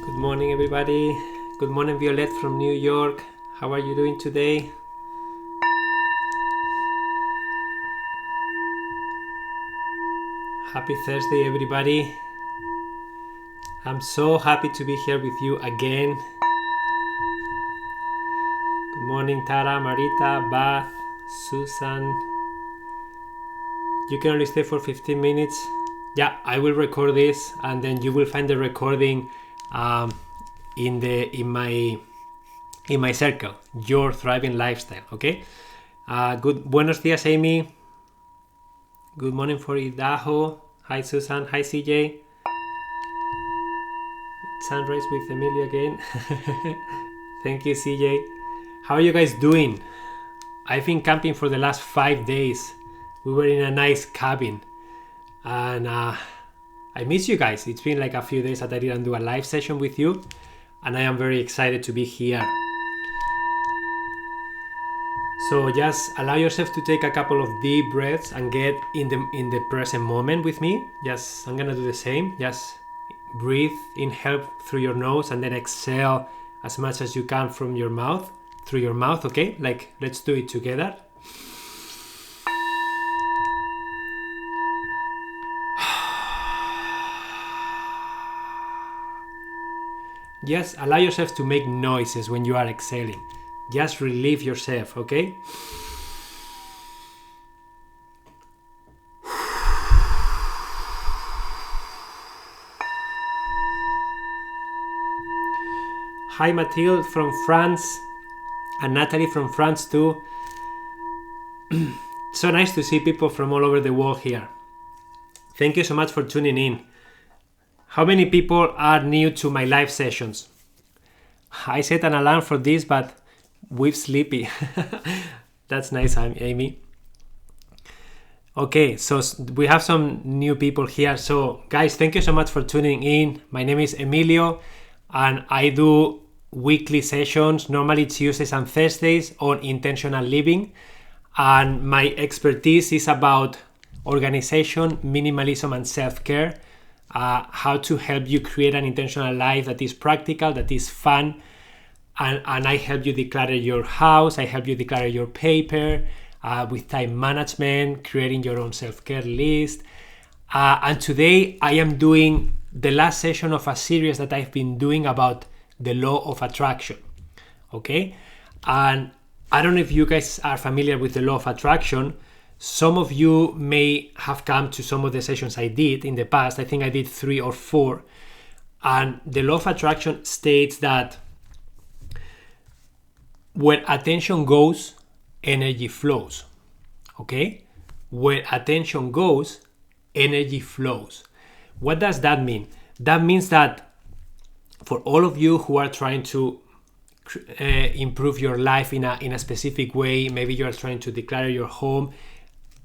Good morning, everybody. Good morning, Violet from New York. How are you doing today? Happy Thursday, everybody. I'm so happy to be here with you again. Good morning, Tara, Marita, Bath, Susan. You can only stay for 15 minutes. Yeah, I will record this, and then you will find the recording in my circle, Your Thriving Lifestyle. Okay. Buenos dias, Amy. Good morning for Idaho. Hi, Susan. Hi, CJ. Sunrise with Emilio again. Thank you, CJ. How are you guys doing? I've been camping for the last 5 days. We were in a nice cabin, and I miss you guys. It's been like a few days that I didn't do a live session with you, and I am very excited to be here. So just allow yourself to take a couple of deep breaths and get in the present moment with me. Just I'm gonna do the same. Just breathe, inhale through your nose, and then exhale as much as you can from your mouth, through your mouth. Okay, like let's do it together. Just allow yourself to make noises when you are exhaling. Just relieve yourself, okay? Hi, Mathilde from France, and Natalie from France too. So nice to see people from all over the world here. Thank you so much for tuning in. How many people are new to my live sessions? I set an alarm for this, but we're sleepy. That's nice, Amy. Okay, so we have some new people here. So guys, thank you so much for tuning in. My name is Emilio, and I do weekly sessions, normally Tuesdays and Thursdays, on intentional living. And my expertise is about organization, minimalism, and self-care. How to help you create an intentional life that is practical, that is fun, and I help you declutter your house. I help you declutter your paper with time management, creating your own self-care list. And today I am doing the last session of a series that I've been doing about the law of attraction. Okay, and I don't know if you guys are familiar with the law of attraction. Some of you may have come to some of the sessions I did in the past. I think I did 3 or 4. And the law of attraction states that where attention goes, energy flows. Okay? Where attention goes, energy flows. What does that mean? That means that for all of you who are trying to improve your life in a specific way, maybe you are trying to declutter your home,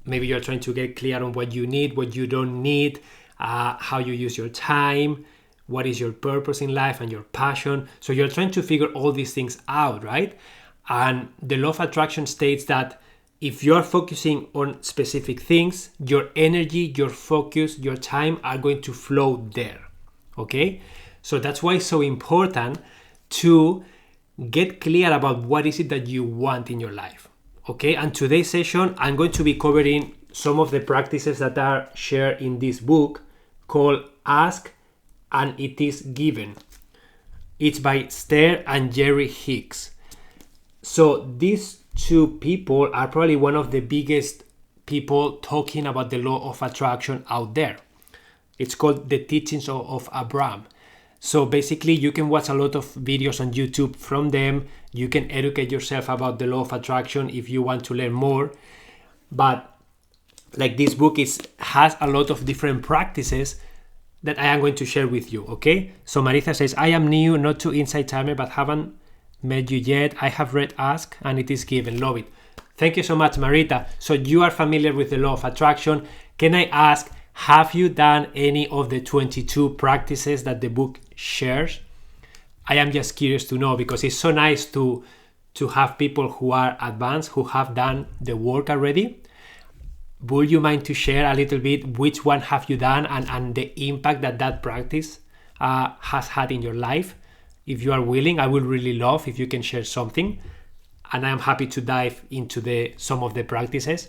maybe you're trying to get clear on what you need, what you don't need, how you use your time, what is your purpose in life and your passion. So you're trying to figure all these things out, right? And the law of attraction states that if you're focusing on specific things, your energy, your focus, your time are going to flow there, okay? So that's why it's so important to get clear about what is it that you want in your life. Okay, and today's session, I'm going to be covering some of the practices that are shared in this book called Ask and It Is Given. It's by Esther and Jerry Hicks. So these two people are probably one of the biggest people talking about the law of attraction out there. It's called The Teachings of Abraham. So basically, you can watch a lot of videos on YouTube from them. You can educate yourself about the law of attraction if you want to learn more. But like this book has a lot of different practices that I am going to share with you, okay? So Marisa says, I am new, not too inside timer, but haven't met you yet. I have read Ask and It Is Given. Love it. Thank you so much, Marita. So you are familiar with the law of attraction. Can I ask, have you done any of the 22 practices that the book shares? I am just curious to know, because it's so nice to have people who are advanced, who have done the work already. Would you mind to share a little bit which one have you done and the impact that practice has had in your life. If you are willing, I would really love if you can share something, and I am happy to dive into some of the practices.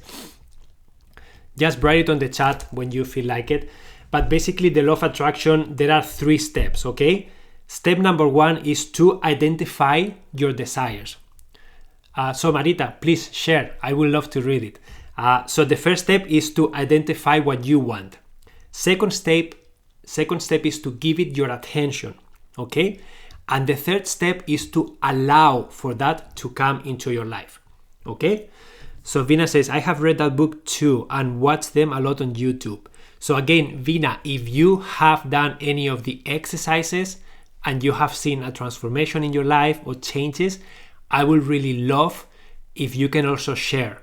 Just write it on the chat when you feel like it. But basically, the law of attraction, there are 3 steps, okay? Step number 1 is to identify your desires. So Marita, please share. I would love to read it. So the first step is to identify what you want. Second step is to give it your attention, okay? And the third step is to allow for that to come into your life, okay? So Vina says, I have read that book too and watched them a lot on YouTube. So again, Vina, if you have done any of the exercises and you have seen a transformation in your life or changes, I would really love if you can also share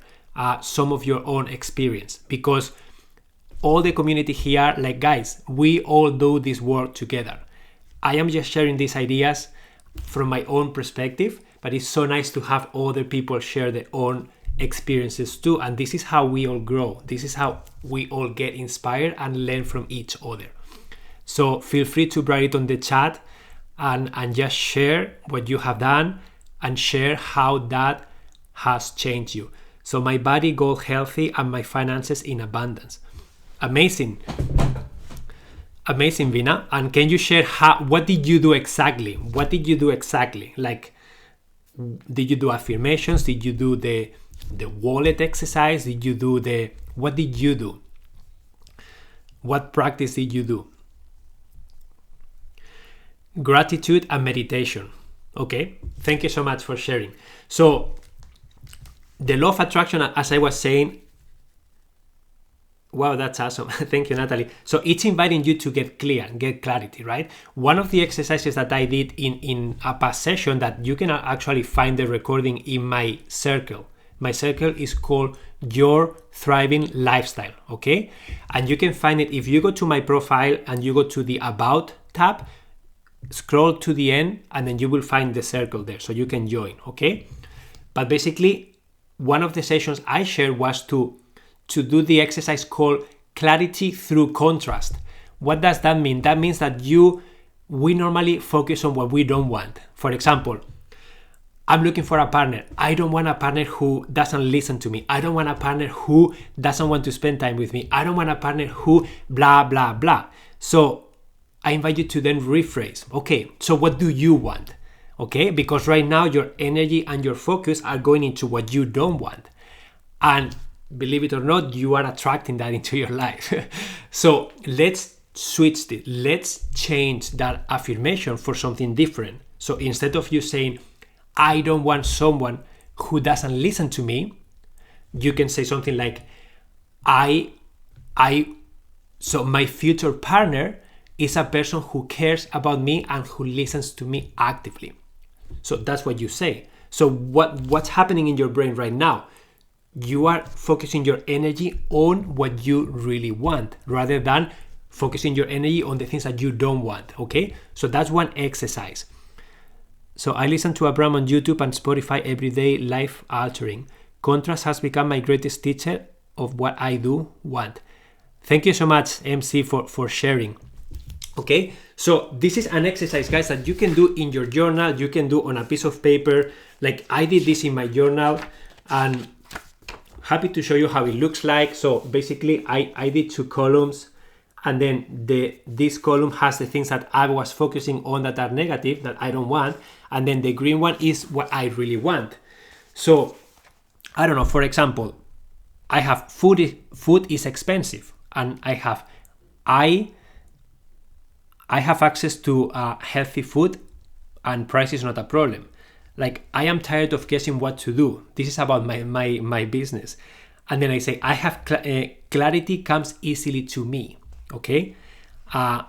some of your own experience, because all the community here, like guys, we all do this work together. I am just sharing these ideas from my own perspective, but it's so nice to have other people share their own experiences too. And this is how we all grow. This is how we all get inspired and learn from each other. So feel free to write it on the chat and just share what you have done and share how that has changed you. So my body got healthy and my finances in abundance. Amazing. Amazing, Vina. And can you share what did you do exactly? What did you do exactly? Like, did you do affirmations? Did you do the wallet exercise? Did you do what did you do? What practice did you do? Gratitude and meditation. Okay, thank you so much for sharing. So the law of attraction, as I was saying, wow, that's awesome. Thank you, Natalie. So it's inviting you to get clarity, right? One of the exercises that I did in a past session that you can actually find the recording in my circle. My circle is called Your Thriving Lifestyle, okay? And you can find it if you go to my profile and you go to the About tab, scroll to the end, and then you will find the circle there, so you can join, okay? But basically, one of the sessions I shared was to do the exercise called clarity through contrast. What does that mean? That means that we normally focus on what we don't want. For example, I'm looking for a partner. I don't want a partner who doesn't listen to me. I don't want a partner who doesn't want to spend time with me. I don't want a partner who blah, blah, blah. So I invite you to then rephrase. Okay, so what do you want? Okay, because right now your energy and your focus are going into what you don't want. And believe it or not, you are attracting that into your life. So let's switch it. Let's change that affirmation for something different. So instead of you saying, I don't want someone who doesn't listen to me, you can say something like, so my future partner is a person who cares about me and who listens to me actively. So that's what you say. So what's happening in your brain right now? You are focusing your energy on what you really want rather than focusing your energy on the things that you don't want, okay? So that's one exercise. So I listen to Abraham on YouTube and Spotify every day, life altering. Contrast has become my greatest teacher of what I do want. Thank you so much, MC, for sharing. Okay, so this is an exercise, guys, that you can do in your journal. You can do on a piece of paper. Like I did this in my journal, and happy to show you how it looks like. So basically, I did 2 columns, and then this column has the things that I was focusing on that are negative, that I don't want, and then the green one is what I really want. So I don't know, for example, I have food is expensive, and I have access to healthy food, and price is not a problem. Like, I am tired of guessing what to do. This is about my business. And then I say, I have clarity comes easily to me. Okay? I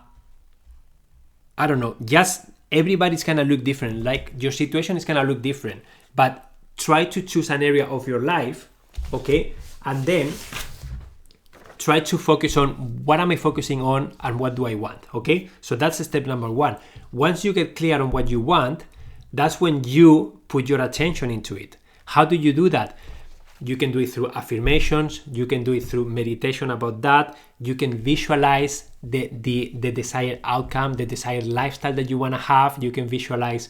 don't know. Just everybody's gonna look different. Like, your situation is gonna look different. But try to choose an area of your life, okay? And then try to focus on what am I focusing on and what do I want, okay? So that's step number 1. Once you get clear on what you want, that's when you put your attention into it. How do you do that? You can do it through affirmations. You can do it through meditation about that. You can visualize the desired outcome, the desired lifestyle that you want to have. You can visualize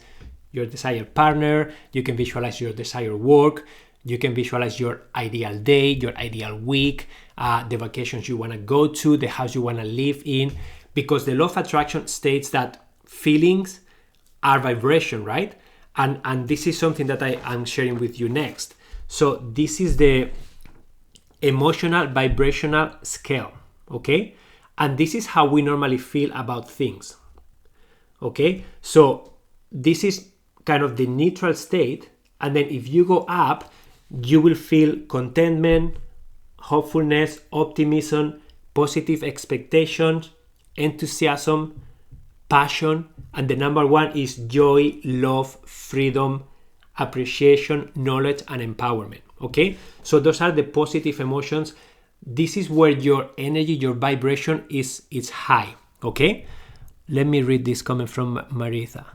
your desired partner. You can visualize your desired work. You can visualize your ideal day, your ideal week, the vacations you want to go to, the house you want to live in. Because the law of attraction states that feelings are vibration, right? And this is something that I am sharing with you next. So this is the emotional vibrational scale, okay? And this is how we normally feel about things, okay? So this is kind of the neutral state. And then if you go up, you will feel contentment, hopefulness, optimism, positive expectations, enthusiasm, passion, and the number one is joy, love, freedom, appreciation, knowledge, and empowerment. Okay, so those are the positive emotions. This is where your energy, your vibration is high. Okay, let me read this comment from Maritha.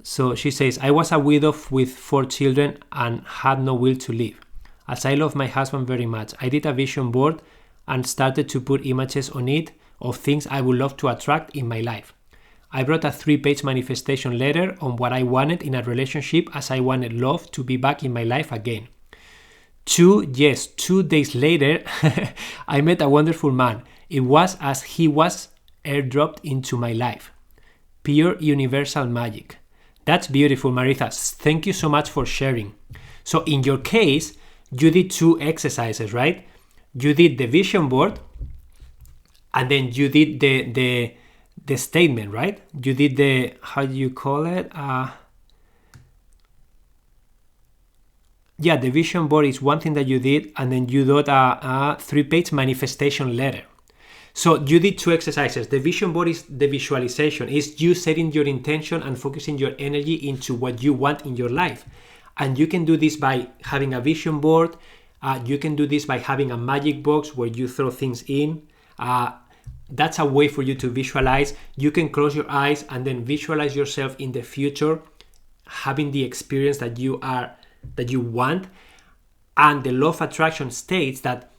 So she says, I was a widow with 4 children and had no will to live. As I love my husband very much, I did a vision board and started to put images on it of things I would love to attract in my life. I wrote a 3-page manifestation letter on what I wanted in a relationship, as I wanted love to be back in my life again. 2 days later, I met a wonderful man. It was as he was airdropped into my life. Pure universal magic. That's beautiful, Maritha. Thank you so much for sharing. So in your case, you did 2 exercises, right? You did the vision board, and then you did the statement, right? You did the, how do you call it? The vision board is one thing that you did, and then you did a 3-page manifestation letter. So you did 2 exercises. The vision board is the visualization. It's you setting your intention and focusing your energy into what you want in your life. And you can do this by having a vision board. You can do this by having a magic box where you throw things in. That's a way for you to visualize. You can close your eyes and then visualize yourself in the future, having the experience that you want. And the law of attraction states that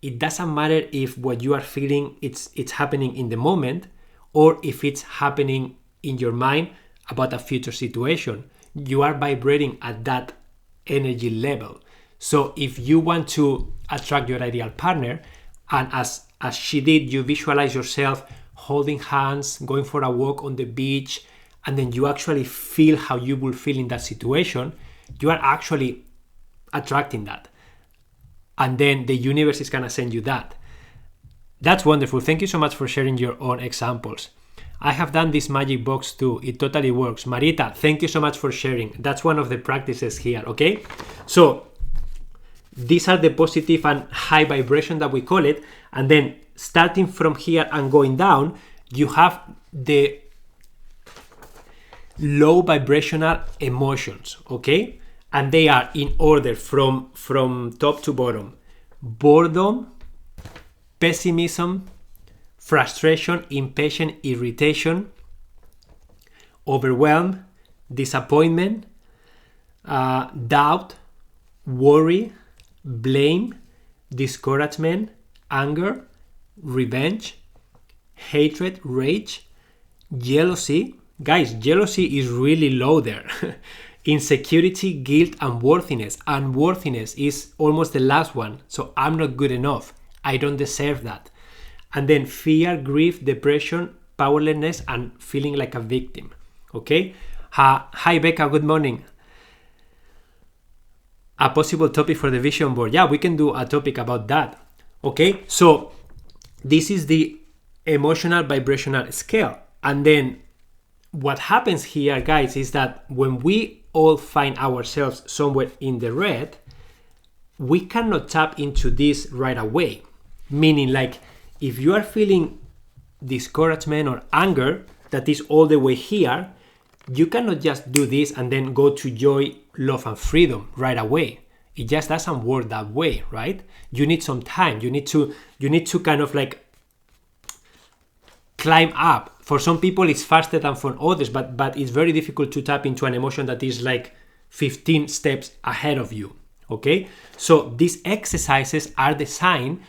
it doesn't matter if what you are feeling it's happening in the moment, or if it's happening in your mind about a future situation. You are vibrating at that energy level. So if you want to attract your ideal partner, and as she did, you visualize yourself holding hands, going for a walk on the beach, and then you actually feel how you will feel in that situation, you are actually attracting that. And then the universe is going to send you that. That's wonderful. Thank you so much for sharing your own examples. I have done this magic box too. It totally works. Marita, thank you so much for sharing. That's one of the practices here, okay? So these are the positive and high vibration that we call it. And then starting from here and going down, you have the low vibrational emotions, okay? And they are in order from top to bottom: boredom, pessimism, frustration, impatience, irritation, overwhelm, disappointment, doubt, worry, blame, discouragement, anger, revenge, hatred, rage, jealousy. Guys, jealousy is really low there. Insecurity, guilt, and worthiness. And worthiness is almost the last one. So I'm not good enough. I don't deserve that. And then fear, grief, depression, powerlessness, and feeling like a victim. Okay? Hi, Becca. Good morning. A possible topic for the vision board. Yeah, we can do a topic about that. Okay? So this is the emotional vibrational scale. And then what happens here, guys, is that when we all find ourselves somewhere in the red, we cannot tap into this right away. Meaning, like, if you are feeling discouragement or anger that is all the way here, you cannot just do this and then go to joy, love, and freedom right away. It just doesn't work that way, right? You need some time. You need to kind of like climb up. For some people it's faster than for others, but it's very difficult to tap into an emotion that is like 15 steps ahead of you. Okay, so these exercises are designed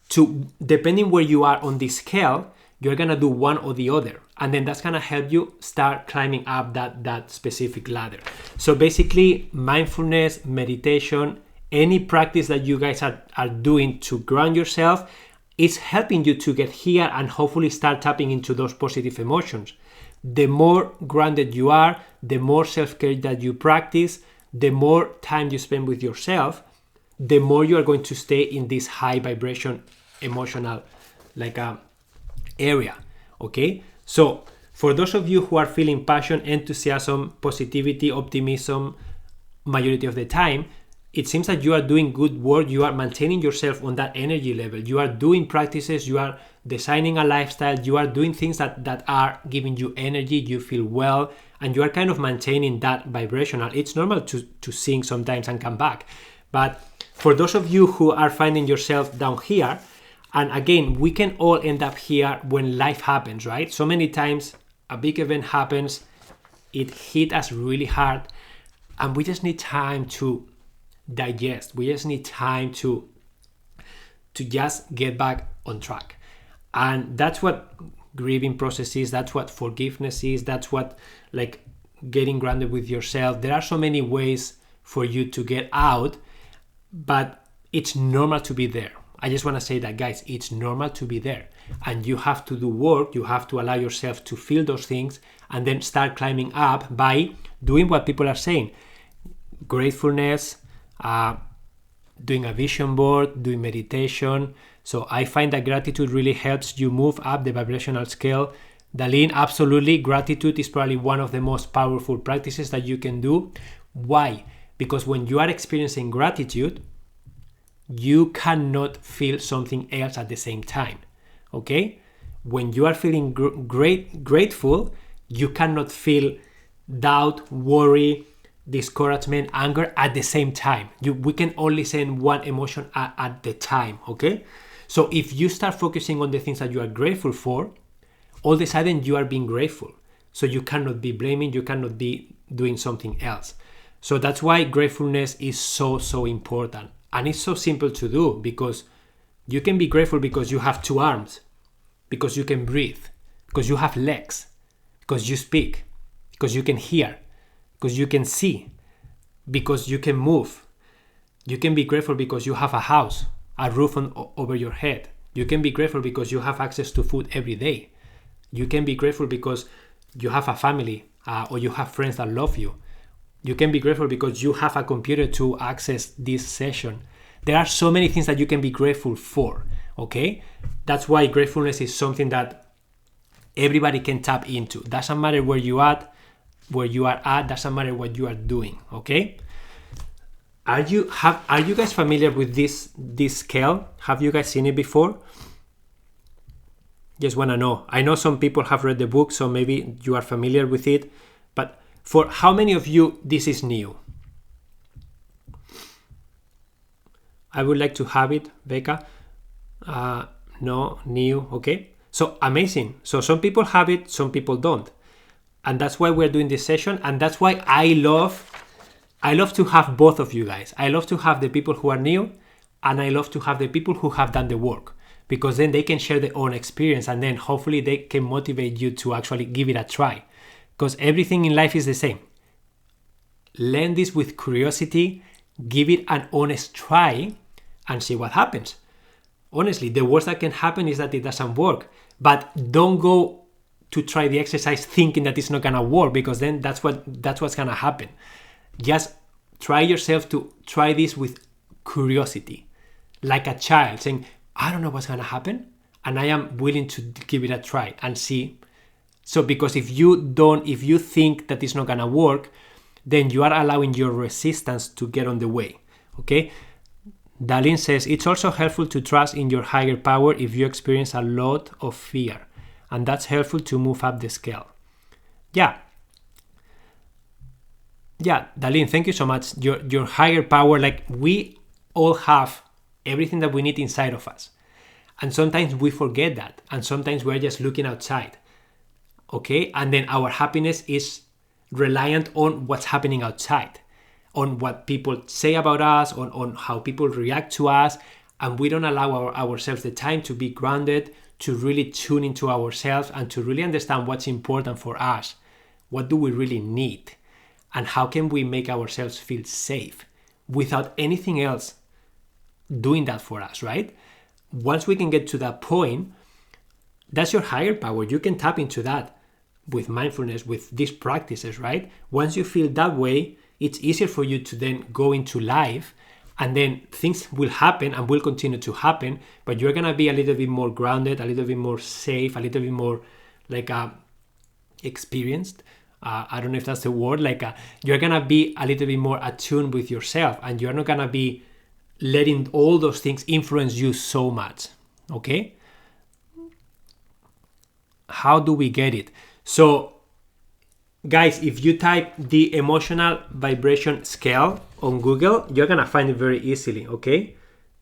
to, depending where you are on this scale, you're gonna do one or the other, and then that's gonna help you start climbing up that specific ladder. So basically, mindfulness, meditation, any practice that you guys are doing to ground yourself is helping you to get here and hopefully start tapping into those positive emotions. The more grounded you are, the more self-care that you practice, the more time you spend with yourself, the more you are going to stay in this high vibration emotional area. Okay, so for those of you who are feeling passion, enthusiasm, positivity, optimism majority of the time, it seems that you are doing good work. You are maintaining yourself on that energy level. You are doing practices, you are designing a lifestyle, you are doing things that are giving you energy, you feel well, and you are kind of maintaining that vibrational. It's normal to sing sometimes and come back. But for those of you who are finding yourself down here, and again, we can all end up here when life happens, right? So many times a big event happens, it hit us really hard, and we just need time to digest. We just need time to just get back on track. And that's what grieving process is, that's what forgiveness is, that's what getting grounded with yourself. There are so many ways for you to get out, but it's normal to be there. I just want to say that, guys, it's normal to be there, and you have to do work. You have to allow yourself to feel those things and then start climbing up by doing what people are saying: gratefulness, doing a vision board, doing meditation. So I find that gratitude really helps you move up the vibrational scale. Darlene, absolutely. Gratitude is probably one of the most powerful practices that you can do. Why? Because when you are experiencing gratitude, you cannot feel something else at the same time. Okay? When you are feeling grateful, you cannot feel doubt, worry, discouragement, anger at the same time. We can only send one emotion at the time. Okay? So if you start focusing on the things that you are grateful for, all of a sudden you are being grateful. So you cannot be blaming, you cannot be doing something else. So that's why gratefulness is so important. And it's so simple to do, because you can be grateful because you have 2 arms, because you can breathe, because you have legs, because you speak, because you can hear, because you can see, because you can move. You can be grateful because you have a house, a roof over your head. You can be grateful because you have access to food every day. You can be grateful because you have a family or you have friends that love you. You can be grateful because you have a computer to access this session. There are so many things that you can be grateful for, okay? That's why gratefulness is something that everybody can tap into. Doesn't matter where you are at, doesn't matter what you are doing, okay? Are you guys familiar with this scale? Have you guys seen it before? Just want to know. I know some people have read the book, so maybe you are familiar with it, but for how many of you this is new? I would like to have it, Becca. No, new, okay. So amazing. So some people have it, some people don't. And that's why we're doing this session, and that's why I love to have both of you guys. I love to have the people who are new, and I love to have the people who have done the work, because then they can share their own experience, and then hopefully they can motivate you to actually give it a try. Because everything in life is the same. Learn this with curiosity, give it an honest try, and see what happens. Honestly, the worst that can happen is that it doesn't work. But don't go to try the exercise thinking that it's not gonna work, because then that's what's gonna happen. Just try yourself to try this with curiosity, like a child saying, I don't know what's gonna happen, and I am willing to give it a try and see. So because if you think that it's not gonna work, then you are allowing your resistance to get on the way. Okay? Darlene says, it's also helpful to trust in your higher power if you experience a lot of fear, and that's helpful to move up the scale. Yeah, Darlene, thank you so much. Your higher power, like, we all have everything that we need inside of us, and sometimes we forget that, and sometimes we're just looking outside. Okay, and then our happiness is reliant on what's happening outside. on what people say about us, on how people react to us, and we don't allow ourselves the time to be grounded, to really tune into ourselves and to really understand what's important for us. What do we really need? And how can we make ourselves feel safe without anything else doing that for us, right? Once we can get to that point, that's your higher power. You can tap into that with mindfulness, with these practices, right? Once you feel that way, it's easier for you to then go into life, and then things will happen and will continue to happen, but you're going to be a little bit more grounded, a little bit more safe, a little bit more like experienced. I don't know if that's the word. You're going to be a little bit more attuned with yourself, and you're not going to be letting all those things influence you so much. Okay? How do we get it? So, guys, if you type the Emotional Vibration Scale on Google, you're going to find it very easily, okay?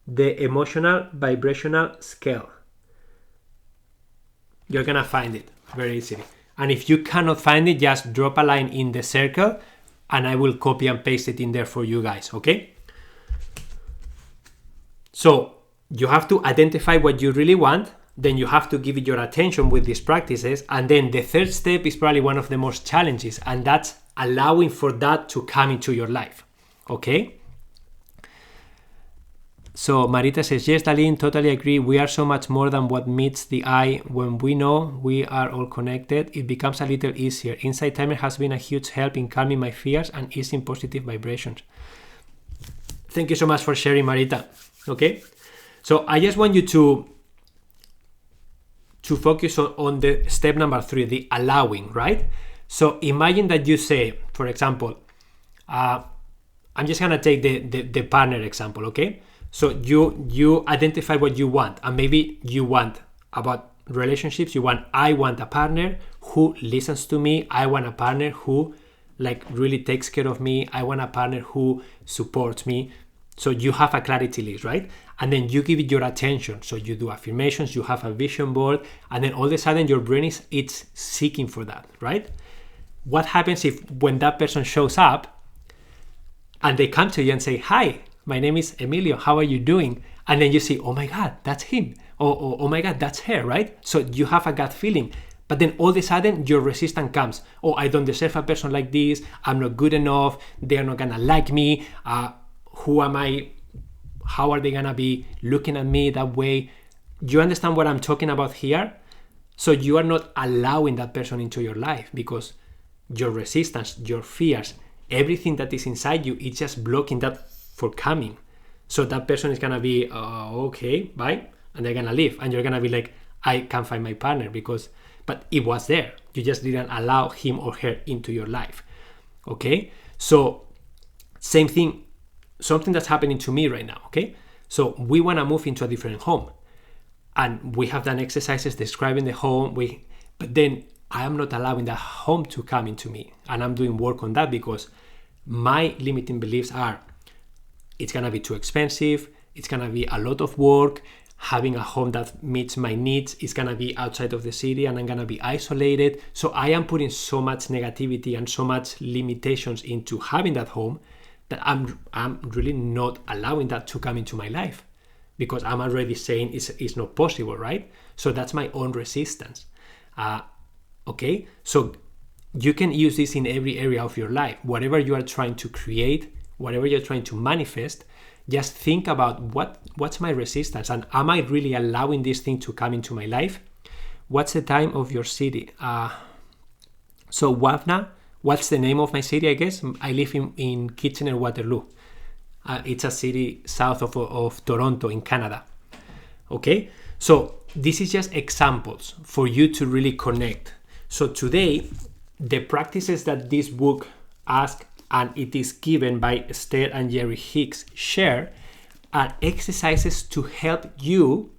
The Emotional Vibrational Scale. You're going to find it very easily. And if you cannot find it, just drop a line in the circle and I will copy and paste it in there for you guys, okay? So, you have to identify what you really want. Then you have to give it your attention with these practices. And then the third step is probably one of the most challenges, and that's allowing for that to come into your life. Okay? So Marita says, yes, Darlene, totally agree. We are so much more than what meets the eye. When we know we are all connected, it becomes a little easier. Insight Timer has been a huge help in calming my fears and easing positive vibrations. Thank you so much for sharing, Marita. Okay? So I just want you to focus on the step number 3, the allowing, right? So imagine that you say, for example, I'm just going to take the partner example, okay? So you identify what you want, and maybe you want about relationships, I want a partner who listens to me, I want a partner who really takes care of me, I want a partner who supports me. So you have a clarity list, right? And then you give it your attention. So you do affirmations, you have a vision board, and then all of a sudden your brain it's seeking for that, right? What happens if when that person shows up and they come to you and say, hi, my name is Emilio, how are you doing? And then you see, oh my God, that's him. Oh my God, that's her, right? So you have a gut feeling. But then all of a sudden your resistance comes. Oh, I don't deserve a person like this. I'm not good enough. They're not gonna like me. Who am I? How are they gonna be looking at me that way? You understand what I'm talking about here? So you are not allowing that person into your life because your resistance, your fears, everything that is inside you, it's just blocking that for coming. So that person is gonna be, okay, bye, and they're gonna leave, and you're gonna be like, I can't find my partner but it was there. You just didn't allow him or her into your life. Okay? So same thing. Something that's happening to me right now, okay? So we want to move into a different home, and we have done exercises describing the home, but then I am not allowing that home to come into me, and I'm doing work on that because my limiting beliefs are, it's going to be too expensive, it's going to be a lot of work, having a home that meets my needs is going to be outside of the city and I'm going to be isolated. So I am putting so much negativity and so much limitations into having that home that I'm really not allowing that to come into my life because I'm already saying it's not possible, right? So that's my own resistance. Okay, so you can use this in every area of your life. Whatever you are trying to create, whatever you're trying to manifest, just think about what's my resistance, and am I really allowing this thing to come into my life? What's the time of your city? So Wavna, what's the name of my city, I guess? I live in Kitchener-Waterloo. It's a city south of Toronto in Canada. Okay? So this is just examples for you to really connect. So today, the practices that this book asks, and it is given by Esther and Jerry Hicks, share, are exercises to help you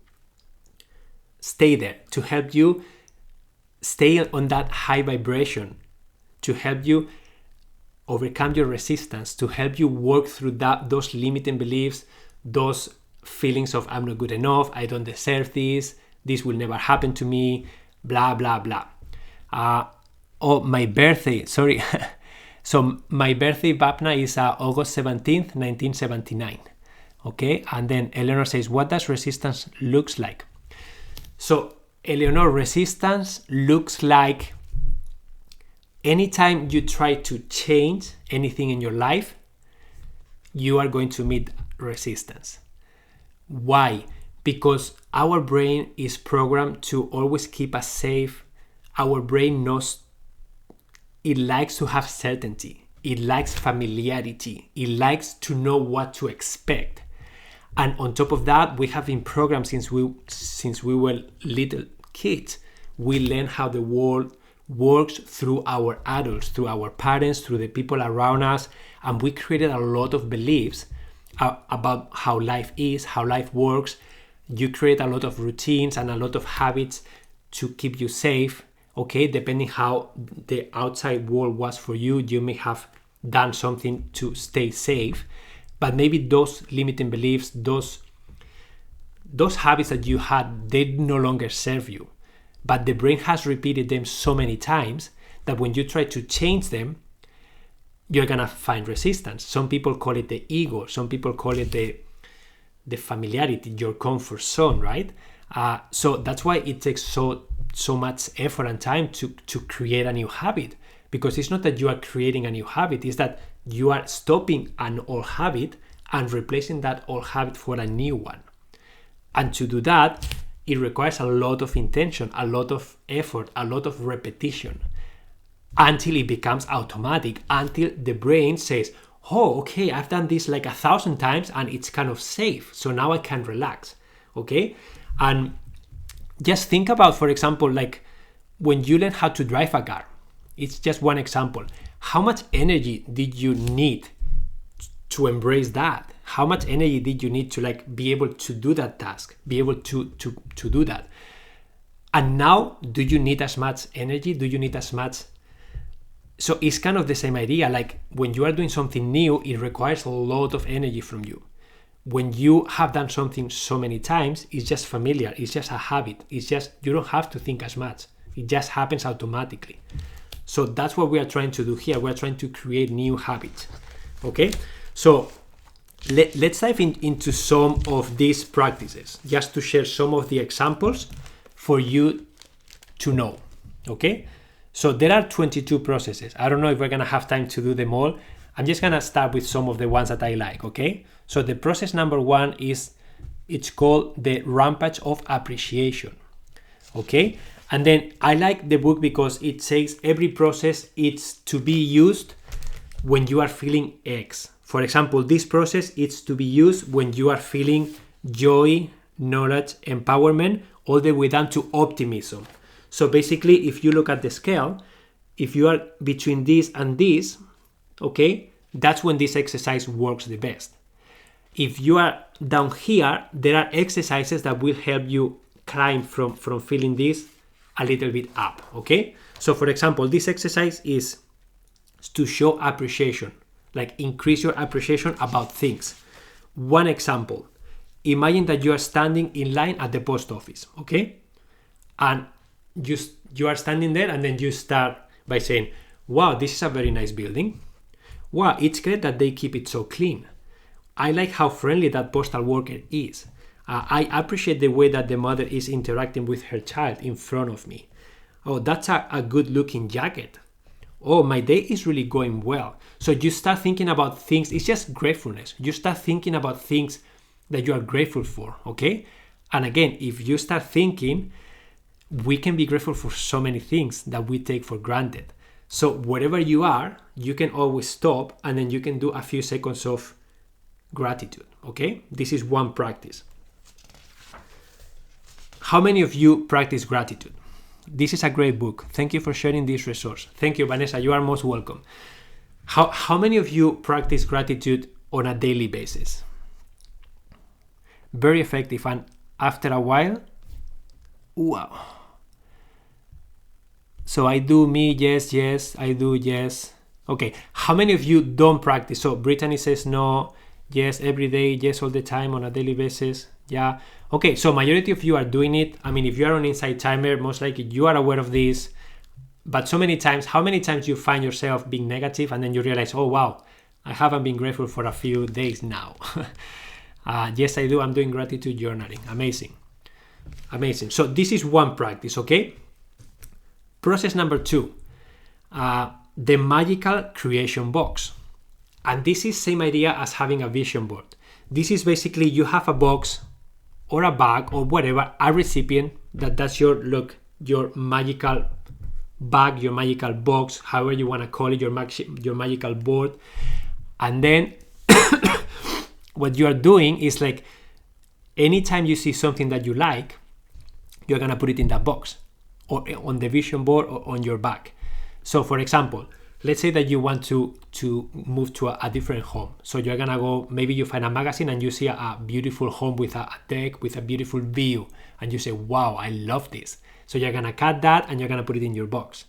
stay there, to help you stay on that high vibration, to help you overcome your resistance, to help you work through those limiting beliefs, those feelings of I'm not good enough, I don't deserve this will never happen to me, blah, blah, blah. My birthday, sorry. So my birthday, Vapna, is August 17th, 1979. Okay, and then Eleanor says, what does resistance looks like? So Eleanor, resistance looks like anytime you try to change anything in your life, you are going to meet resistance. Why? Because our brain is programmed to always keep us safe. Our brain knows it likes to have certainty. It likes familiarity. It likes to know what to expect. And on top of that, we have been programmed since we were little kids. We learn how the world works through our adults, through our parents, through the people around us, and we created a lot of beliefs about how life is, how life works. You create a lot of routines and a lot of habits to keep you safe. Okay, depending how the outside world was for you, you may have done something to stay safe. But maybe those limiting beliefs, those habits that you had, they no longer serve you. But the brain has repeated them so many times that when you try to change them, you're gonna find resistance. Some people call it the ego. Some people call it the familiarity, your comfort zone, right? So that's why it takes so much effort and time to create a new habit. Because it's not that you are creating a new habit, it's that you are stopping an old habit and replacing that old habit for a new one. And to do that, it requires a lot of intention, a lot of effort, a lot of repetition, until it becomes automatic, until the brain says, oh, okay, I've done this like 1,000 times and it's kind of safe, so now I can relax. Okay? And just think about, for example, like when you learn how to drive a car. It's just one example. How much energy did you need to embrace that? How much energy did you need to like be able to do that task, be able to do that? And now, do you need as much energy? Do you need as much? So it's kind of the same idea. Like when you are doing something new, it requires a lot of energy from you. When you have done something so many times, it's just familiar. It's just a habit. It's just, you don't have to think as much. It just happens automatically. So that's what we are trying to do here. We're trying to create new habits. Okay? So let's dive into some of these practices, just to share some of the examples for you to know. Okay? So there are 22 processes. I don't know if we're going to have time to do them all. I'm just going to start with some of the ones that I like. Okay? So the process number one it's called the rampage of appreciation. Okay? And then I like the book because it says every process is to be used when you are feeling X. For example, this process is to be used when you are feeling joy, knowledge, empowerment, all the way down to optimism. So basically, if you look at the scale, if you are between this and this, okay, that's when this exercise works the best. If you are down here, there are exercises that will help you climb from feeling this a little bit up, okay? So for example, this exercise is to show appreciation, like increase your appreciation about things. One example, imagine that you are standing in line at the post office, okay? And you are standing there and then you start by saying, wow, this is a very nice building. Wow, it's great that they keep it so clean. I like how friendly that postal worker is. I appreciate the way that the mother is interacting with her child in front of me. Oh, that's a good looking jacket. Oh, my day is really going well. So you start thinking about things. It's just gratefulness. You start thinking about things that you are grateful for, okay? And again, if you start thinking, we can be grateful for so many things that we take for granted. So wherever you are, you can always stop and then you can do a few seconds of gratitude, okay? This is one practice. How many of you practice gratitude? This is a great book. Thank you for sharing this resource. Thank you, Vanessa. You are most welcome. How many of you practice gratitude on a daily basis? Very effective. And after a while, wow. So I do me, yes, I do, yes. Okay, how many of you don't practice? So Brittany says no, yes, every day, yes, all the time, on a daily basis. Yeah. Okay, so majority of you are doing it. I mean, if you are on Insight Timer, most likely you are aware of this. But so many times, how many times you find yourself being negative and then you realize, oh wow, I haven't been grateful for a few days now. Yes, I do. I'm doing gratitude journaling. Amazing. Amazing. So this is one practice, okay? Process number 2, the magical creation box. And this is same idea as having a vision board. This is basically you have a box or a bag or whatever, a recipient that's your magical bag, your magical box, however you want to call it, your magical board. And then what you are doing is like anytime you see something that you like, you're going to put it in that box or on the vision board or on your bag. So for example, let's say that you want to move to a different home. So you're going to go, maybe you find a magazine and you see a beautiful home with a deck, with a beautiful view. And you say, wow, I love this. So you're going to cut that and you're going to put it in your box.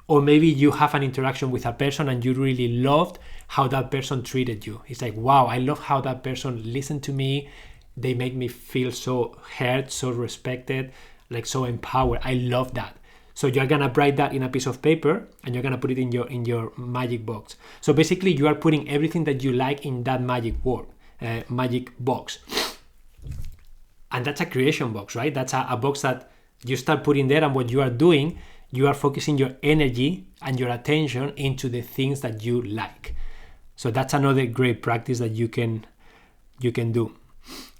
Or maybe you have an interaction with a person and you really loved how that person treated you. It's like, wow, I love how that person listened to me. They make me feel so heard, so respected, like so empowered. I love that. So you're gonna write that in a piece of paper and you're gonna put it in your magic box. So basically you are putting everything that you like in that magic box. And that's a creation box, right? That's a box that you start putting there, and what you are doing, you are focusing your energy and your attention into the things that you like. So that's another great practice that you can do.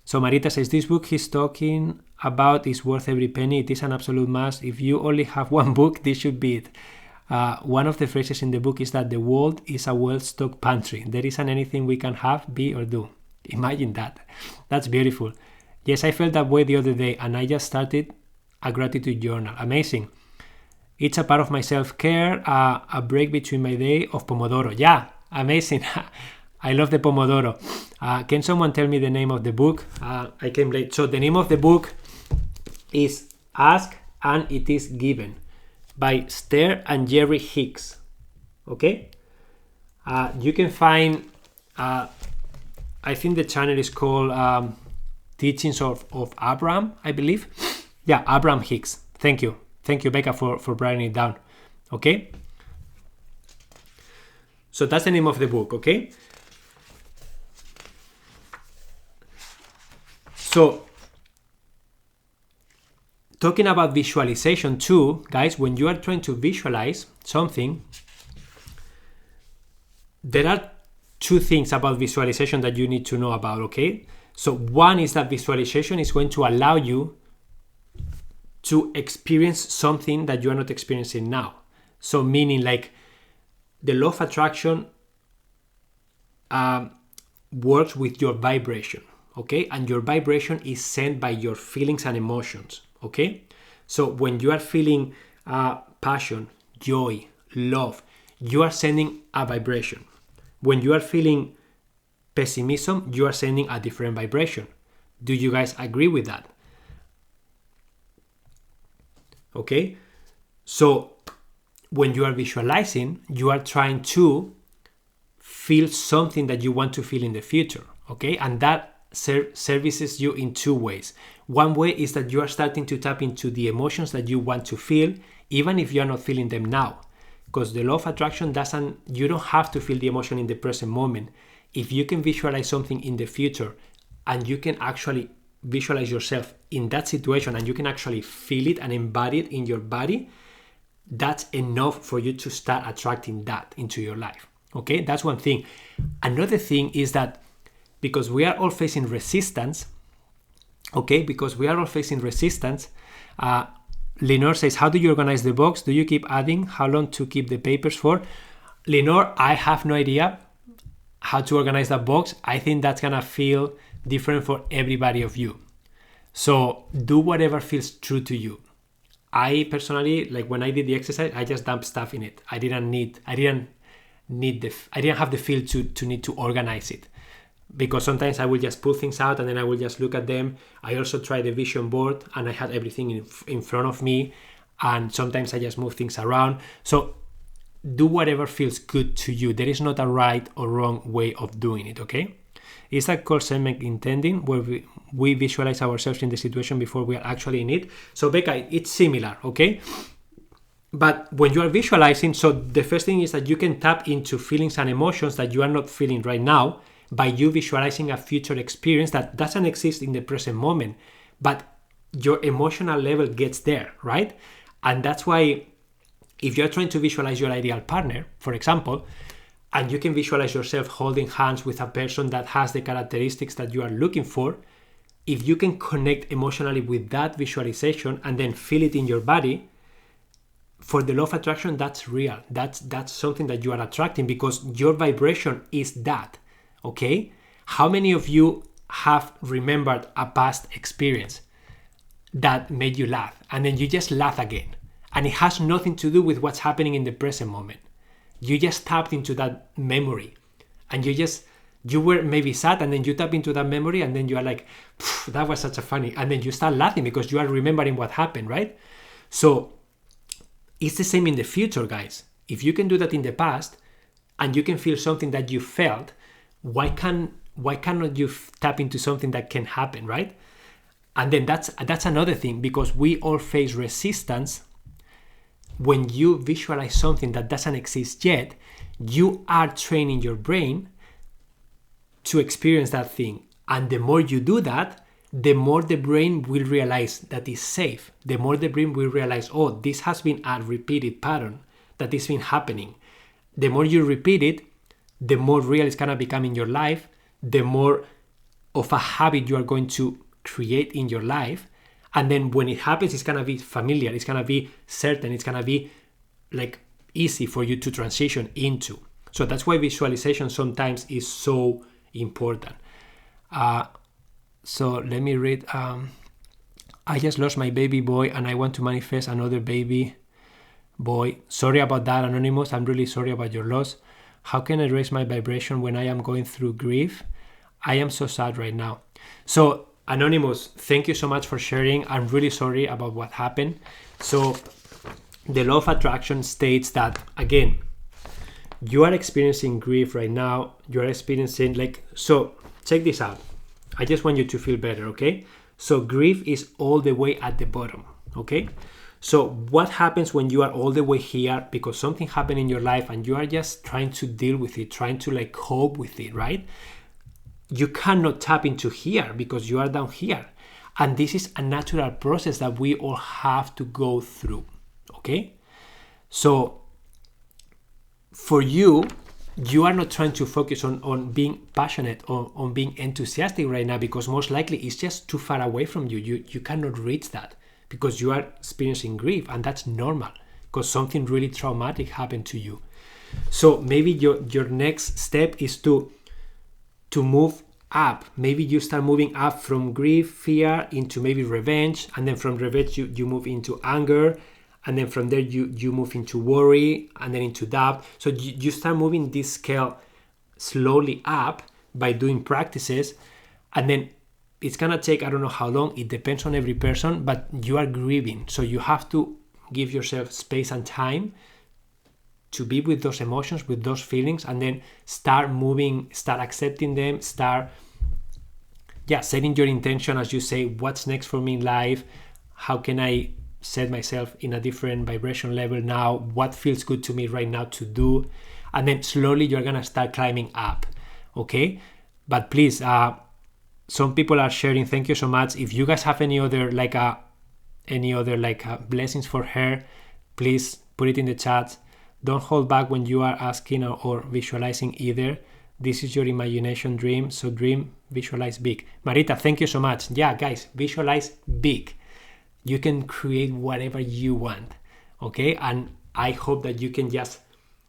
So Marita says, this book he's talking about is worth every penny. It is an absolute must. If you only have one book, this should be it. One of the phrases in the book is that the world is a well-stocked pantry. There isn't anything we can have, be, or do. Imagine that. That's beautiful. Yes, I felt that way the other day, and I just started a gratitude journal. Amazing. It's a part of my self-care, a break between my day of Pomodoro. Yeah, amazing. I love the Pomodoro. Can someone tell me the name of the book? I came late. So the name of the book is Ask and It Is Given by Esther and Jerry Hicks. Okay? You can find, I think the channel is called Teachings of Abraham, I believe. Yeah, Abraham Hicks. Thank you. Thank you, Becca, for writing it down. Okay? So that's the name of the book, okay? So, talking about visualization too, guys, when you are trying to visualize something, there are two things about visualization that you need to know about, okay? So one is that visualization is going to allow you to experience something that you are not experiencing now. So meaning like the law of attraction works with your vibration, okay? And your vibration is sent by your feelings and emotions, okay? So when you are feeling passion, joy, love, you are sending a vibration. When you are feeling pessimism, you are sending a different vibration. Do you guys agree with that? Okay? So when you are visualizing, you are trying to feel something that you want to feel in the future, okay? And that services you in two ways. One way is that you are starting to tap into the emotions that you want to feel, even if you are not feeling them now. Because the law of attraction you don't have to feel the emotion in the present moment. If you can visualize something in the future and you can actually visualize yourself in that situation and you can actually feel it and embody it in your body, that's enough for you to start attracting that into your life. Okay, that's one thing. Another thing is that because we are all facing resistance, Lenore says, how do you organize the box? Do you keep adding? How long to keep the papers for? Lenore, I have no idea how to organize that box. I think that's gonna feel different for everybody of you. So do whatever feels true to you. I personally, like when I did the exercise, I just dumped stuff in it. I didn't have the feel to need to organize it. Because sometimes I will just pull things out and then I will just look at them. I also tried the vision board and I had everything in front of me, and sometimes I just move things around. So do whatever feels good to you. There is not a right or wrong way of doing it, okay? Is that called segment intending, where we visualize ourselves in the situation before we are actually in it? So Becca, it's similar, okay? But when you are visualizing, so the first thing is that you can tap into feelings and emotions that you are not feeling right now by you visualizing a future experience that doesn't exist in the present moment, but your emotional level gets there, right? And that's why if you're trying to visualize your ideal partner, for example, and you can visualize yourself holding hands with a person that has the characteristics that you are looking for, if you can connect emotionally with that visualization and then feel it in your body, for the law of attraction, that's real. That's something that you are attracting because your vibration is that, okay? How many of you have remembered a past experience that made you laugh and then you just laugh again? And it has nothing to do with what's happening in the present moment. You just tapped into that memory and you were maybe sad and then you tap into that memory and then you are like, that was such a funny, and then you start laughing because you are remembering what happened, right? So it's the same in the future, guys. If you can do that in the past and you can feel something that you felt, why cannot you tap into something that can happen, right? And then that's another thing, because we all face resistance. When you visualize something that doesn't exist yet, you are training your brain to experience that thing. And the more you do that, the more the brain will realize that it's safe. The more the brain will realize, oh, this has been a repeated pattern that has been happening. The more you repeat it, the more real it's going to become in your life, the more of a habit you are going to create in your life. And then when it happens, it's going to be familiar, it's going to be certain, it's going to be like easy for you to transition into. So that's why visualization sometimes is so important. So let me read. I just lost my baby boy and I want to manifest another baby boy. Sorry about that, Anonymous. I'm really sorry about your loss. How can I raise my vibration when I am going through grief? I am so sad right now. So Anonymous, thank you so much for sharing. I'm really sorry about what happened. So the law of attraction states that, again, you are experiencing grief right now. You are experiencing so check this out. I just want you to feel better, okay? So grief is all the way at the bottom, okay? So what happens when you are all the way here because something happened in your life and you are just trying to deal with it, trying to cope with it, right? You cannot tap into here because you are down here. And this is a natural process that we all have to go through, okay? So for you are not trying to focus on being passionate or on being enthusiastic right now because most likely it's just too far away from you. You cannot reach that because you are experiencing grief, and that's normal because something really traumatic happened to you. So maybe your next step is to move up. Maybe you start moving up from grief, fear into maybe revenge, and then from revenge you move into anger, and then from there you move into worry and then into doubt. So you start moving this scale slowly up by doing practices, and then it's gonna take, I don't know how long, it depends on every person, but you are grieving. So you have to give yourself space and time to be with those emotions, with those feelings, and then start moving, start accepting them, start setting your intention, as you say, what's next for me in life? How can I set myself in a different vibration level now? What feels good to me right now to do? And then slowly you're gonna start climbing up, okay? But please, some people are sharing, thank you so much. If you guys have any other blessings for her, please put it in the chat. Don't hold back when you are asking or visualizing either. This is your imagination dream, so dream, visualize big. Marita, thank you so much. Yeah, guys, visualize big. You can create whatever you want, okay? And I hope that you can just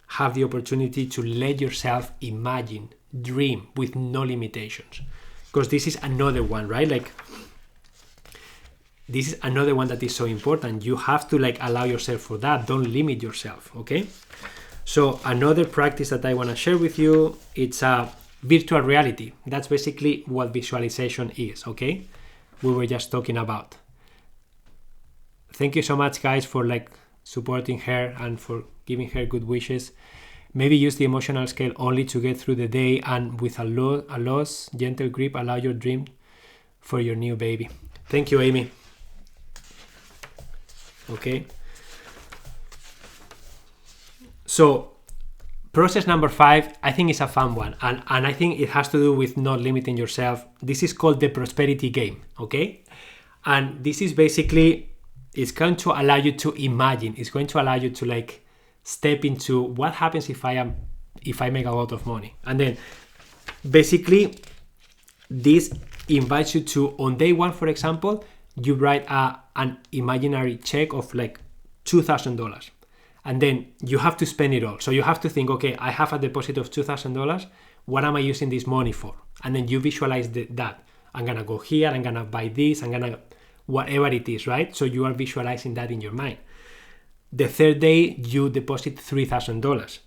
have the opportunity to let yourself imagine, dream with no limitations. Because this is another one, right? This is another one that is so important. You have to allow yourself for that. Don't limit yourself, okay? So another practice that I want to share with you, it's a virtual reality. That's basically what visualization is, okay? We were just talking about. Thank you so much, guys, for supporting her and for giving her good wishes. Maybe use the emotional scale only to get through the day, and with a loose, gentle grip, allow your dream for your new baby. Thank you, Amy. Okay. So process number 5, I think is a fun one, and I think it has to do with not limiting yourself. This is called the prosperity game, okay? And this is basically, it's going to allow you to imagine, it's going to allow you to like step into what happens if I make a lot of money. And then basically this invites you to, on day 1, for example, you write an imaginary check of like $2,000. And then you have to spend it all. So you have to think, okay, I have a deposit of $2,000. What am I using this money for? And then you visualize that. I'm going to go here. I'm going to buy this. I'm going to, whatever it is, right? So you are visualizing that in your mind. The 3rd day, you deposit $3,000.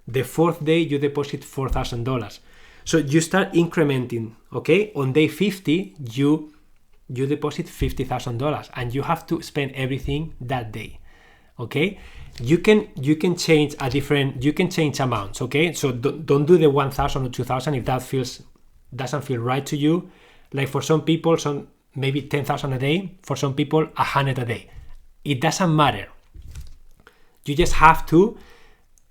The 4th day, you deposit $4,000. So you start incrementing, okay? On day 50, you deposit $50,000 and you have to spend everything that day, okay? You can change you can change amounts, okay? So don't do the 1,000 or 2,000 if that doesn't feel right to you. Like for some people, maybe 10,000 a day. For some people, 100 a day. It doesn't matter. You just have to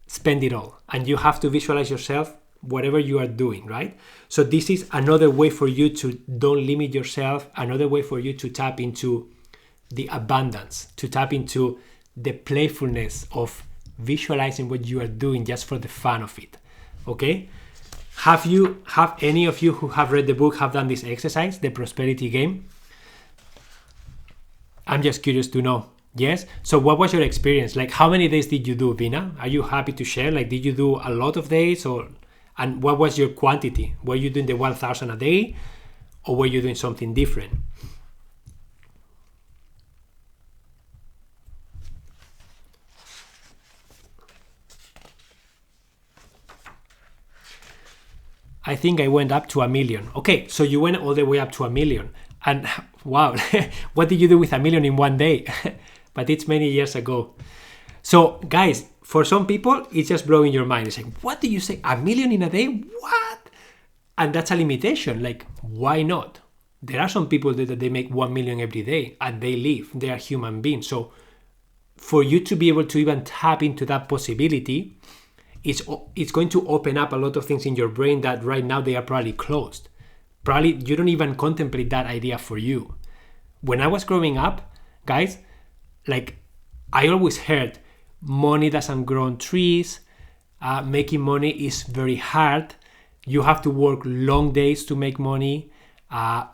spend it all, and you have to visualize yourself whatever you are doing, right? So this is another way for you to don't limit yourself, another way for you to tap into the abundance, to tap into the playfulness of visualizing what you are doing just for the fun of it, okay? Have any of you who have read the book have done this exercise, the prosperity game? I'm just curious to know. Yes? So what was your experience? Like, how many days did you do, Vina? Are you happy to share? Like, did you do a lot of days, and what was your quantity? Were you doing the 1,000 a day, or were you doing something different? I think I went up to 1 million. Okay, so you went all the way up to 1 million. And wow, what did you do with 1 million in one day? But it's many years ago. So guys, for some people, it's just blowing your mind. It's like, what do you say? 1 million in a day? What? And that's a limitation. Like, why not? There are some people that they make 1 million every day and they live. They are human beings. So for you to be able to even tap into that possibility, it's going to open up a lot of things in your brain that right now they are probably closed. Probably you don't even contemplate that idea for you. When I was growing up, guys, like I always heard money doesn't grow on trees, making money is very hard, you have to work long days to make money,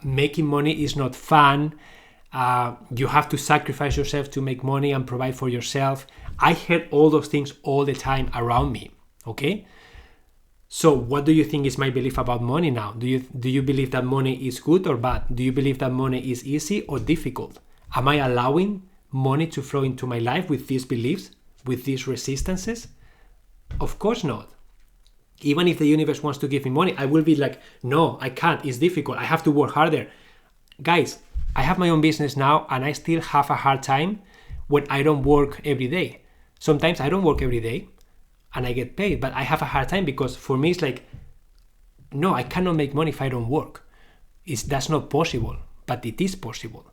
making money is not fun, you have to sacrifice yourself to make money and provide for yourself. I heard all those things all the time around me. Okay, so what do you think is my belief about money now? Do you believe that money is good or bad? Do you believe that money is easy or difficult? Am I allowing money to flow into my life with these beliefs, with these resistances? Of course not. Even if the universe wants to give me money, I will be like, no, I can't. It's difficult. I have to work harder. Guys, I have my own business now and I still have a hard time when I don't work every day. Sometimes I don't work every day and I get paid, but I have a hard time because for me it's like, no, I cannot make money if I don't work. That's not possible, but it is possible.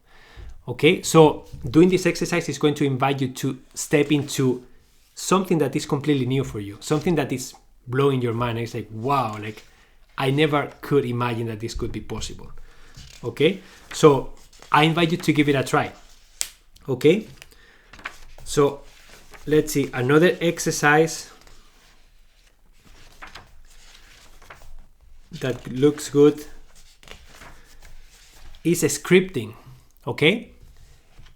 Okay, so doing this exercise is going to invite you to step into something that is completely new for you, something that is blowing your mind. It's like, wow, like I never could imagine that this could be possible. Okay, so I invite you to give it a try. Okay, so let's see, another exercise that looks good is scripting. Okay,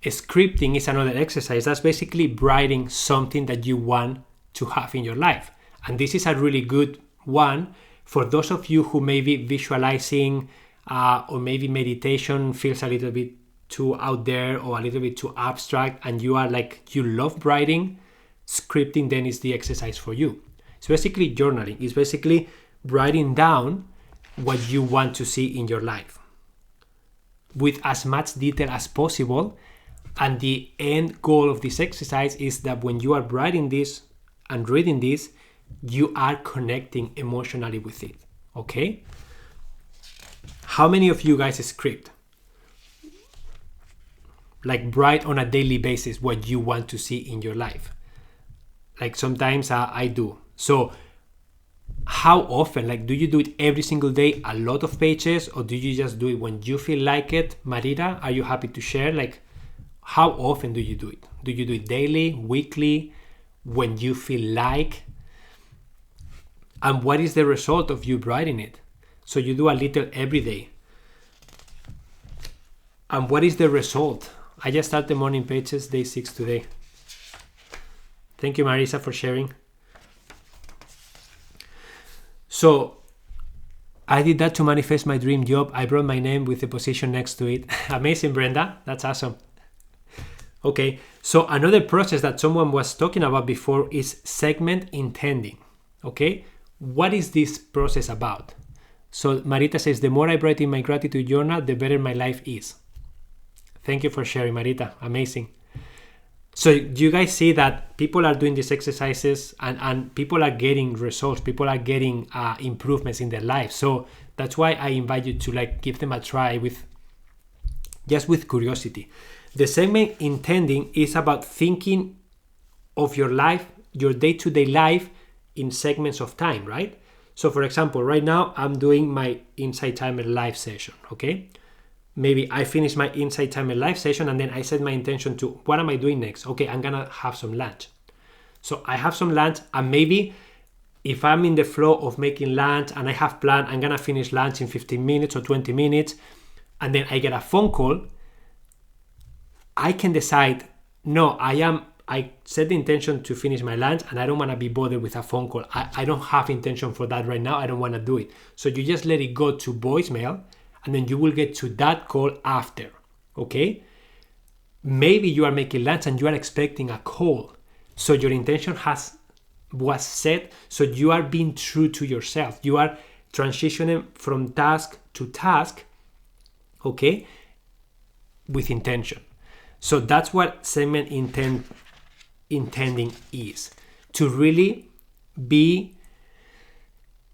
scripting is another exercise that's basically writing something that you want to have in your life, and this is a really good one for those of you who may be visualizing or maybe meditation feels a little bit too out there or a little bit too abstract and you are like, you love writing. Scripting then is the exercise for you. It's basically journaling. It's basically writing down what you want to see in your life with as much detail as possible. And the end goal of this exercise is that when you are writing this and reading this, you are connecting emotionally with it. Okay? How many of you guys script? Like write on a daily basis what you want to see in your life. Like sometimes I do. So how often? Like, do you do it every single day, a lot of pages, or do you just do it when you feel like it? Marita, are you happy to share? Like, how often do you do it? Do you do it daily, weekly, when you feel like? And what is the result of you writing it? So you do a little every day. And what is the result? I just started morning pages, day 6 today. Thank you, Marisa, for sharing. So I did that to manifest my dream job. I brought my name with the position next to it. Amazing, Brenda. That's awesome. Okay, so another process that someone was talking about before is segment intending. Okay, what is this process about? So Marita says, the more I write in my gratitude journal, the better my life is. Thank you for sharing, Marita. Amazing. So do you guys see that people are doing these exercises and people are getting results, people are getting improvements in their life? So that's why I invite you to like give them a try with curiosity. The segment intending is about thinking of your life, your day-to-day life in segments of time, right? So for example, right now I'm doing my Insight Timer live session, okay? Maybe I finish my Insight Timer live session and then I set my intention to what am I doing next? Okay, I'm gonna have some lunch. So I have some lunch, and maybe if I'm in the flow of making lunch and I have planned I'm gonna finish lunch in 15 minutes or 20 minutes, and then I get a phone call, I can decide, no, I set the intention to finish my lunch and I don't want to be bothered with a phone call. I don't have intention for that right now. I don't want to do it. So you just let it go to voicemail, and then you will get to that call after, okay? Maybe you are making lunch and you are expecting a call. So your intention was set, so you are being true to yourself. You are transitioning from task to task, okay, with intention. So that's what segment intending is. To really be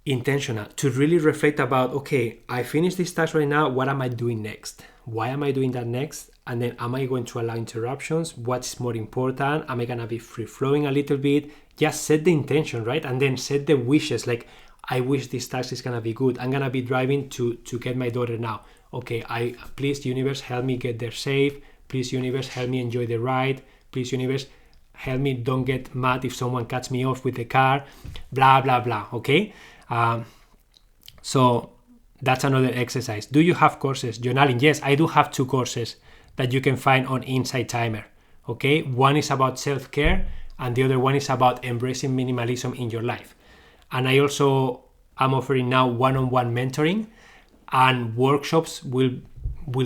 intentional, to really reflect about, okay, I finished this task right now, what am I doing next? Why am I doing that next? And then am I going to allow interruptions? What's more important? Am I gonna be free-flowing a little bit? Just set the intention, right? And then set the wishes, like, I wish this task is gonna be good. I'm gonna be driving to get my daughter now. Okay, please universe, help me get there safe. Please universe, help me enjoy the ride. Please universe, help me don't get mad if someone cuts me off with the car. Blah, blah, blah, okay? So that's another exercise. Do you have courses? Journaling? Yes, I do have 2 courses that you can find on Insight Timer, okay? One is about self-care and the other one is about embracing minimalism in your life. And I also am offering now one-on-one mentoring, and workshops will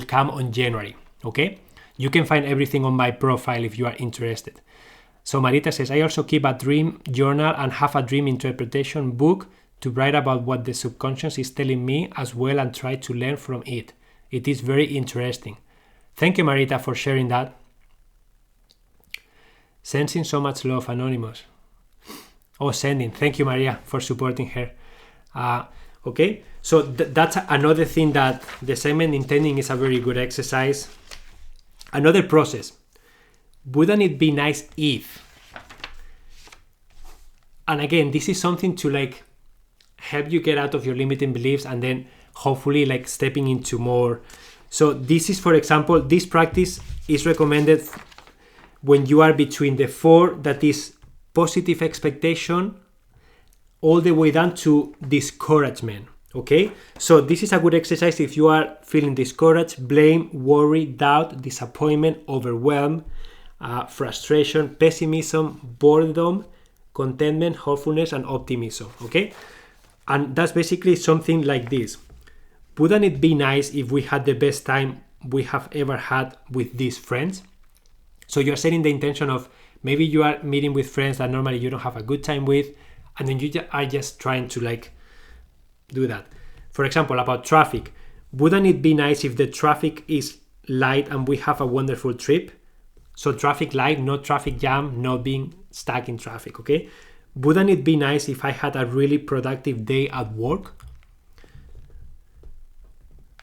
come on January, okay? You can find everything on my profile if you are interested. So Marita says, I also keep a dream journal and have a dream interpretation book to write about what the subconscious is telling me as well and try to learn from it. It is very interesting. Thank you, Marita, for sharing that. Sensing so much love, Anonymous. Oh, sending. Thank you, Maria, for supporting her. Okay, so that's another thing, that the segment intending is a very good exercise. Another process. Wouldn't it be nice if? And again, this is something to like help you get out of your limiting beliefs and then hopefully like stepping into more. So this is, for example, this practice is recommended when you are between the 4, that is positive expectation, all the way down to discouragement. Okay, so this is a good exercise if you are feeling discouraged, blame, worry, doubt, disappointment, overwhelm, frustration, pessimism, boredom, contentment, hopefulness, and optimism. Okay, and that's basically something like this. Wouldn't it be nice if we had the best time we have ever had with these friends? So you're setting the intention of maybe you are meeting with friends that normally you don't have a good time with, and then you are just trying to like do that. For example, about traffic. Wouldn't it be nice if the traffic is light and we have a wonderful trip? So traffic light, no traffic jam, no being stuck in traffic, okay? Wouldn't it be nice if I had a really productive day at work?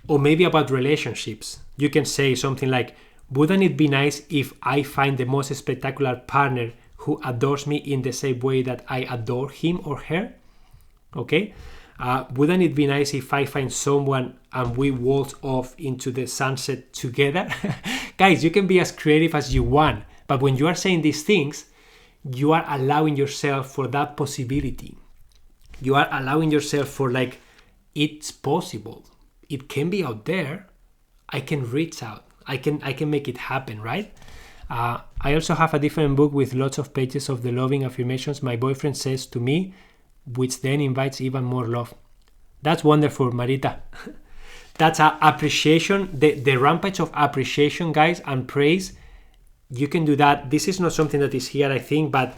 Or maybe about relationships. You can say something like, wouldn't it be nice if I find the most spectacular partner who adores me in the same way that I adore him or her? Okay? Wouldn't it be nice if I find someone and we waltz off into the sunset together? Guys, you can be as creative as you want, but when you are saying these things, you are allowing yourself for that possibility. You are allowing yourself for like, it's possible. It can be out there. I can reach out. I can make it happen, right? I also have a different book with lots of pages of the loving affirmations my boyfriend says to me, which then invites even more love. That's wonderful, Marita. That's appreciation, the rampage of appreciation, guys, and praise. You can do that. This is not something that is here, I think, but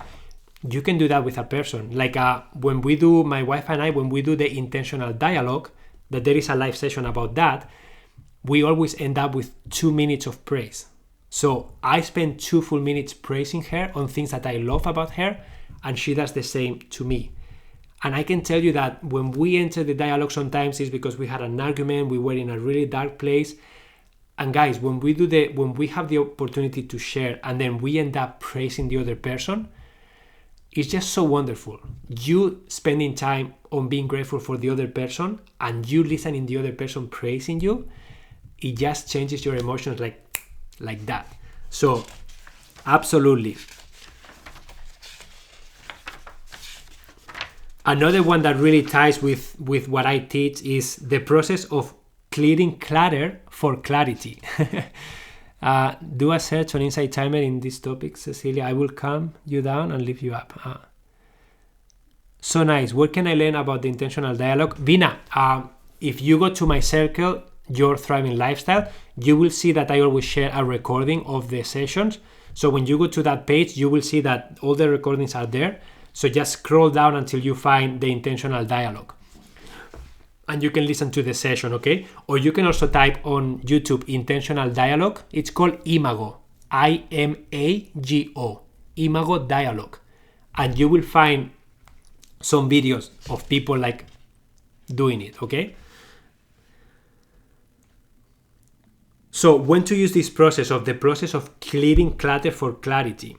you can do that with a person. Like when we do, my wife and I, when we do the intentional dialogue, that there is a live session about that, we always end up with 2 minutes of praise. So I spend 2 full minutes praising her on things that I love about her, and she does the same to me. And I can tell you that when we enter the dialogue, sometimes it's because we had an argument, we were in a really dark place. And guys, when we have the opportunity to share and then we end up praising the other person, it's just so wonderful. You spending time on being grateful for the other person and you listening the other person praising you, it just changes your emotions like that. So absolutely. Another one that really ties with what I teach is the process of clearing clutter for clarity. Do a search on Insight Timer in this topic, Cecilia. I will calm you down and lift you up. So nice. Where can I learn about the intentional dialogue? Vina, if you go to my circle, Your Thriving Lifestyle, you will see that I always share a recording of the sessions. So when you go to that page, you will see that all the recordings are there. So just scroll down until you find the intentional dialogue. And you can listen to the session, okay? Or you can also type on YouTube intentional dialogue. It's called Imago, I-M-A-G-O, Imago dialogue. And you will find some videos of people like doing it, okay? So when to use this process of clearing clutter for clarity,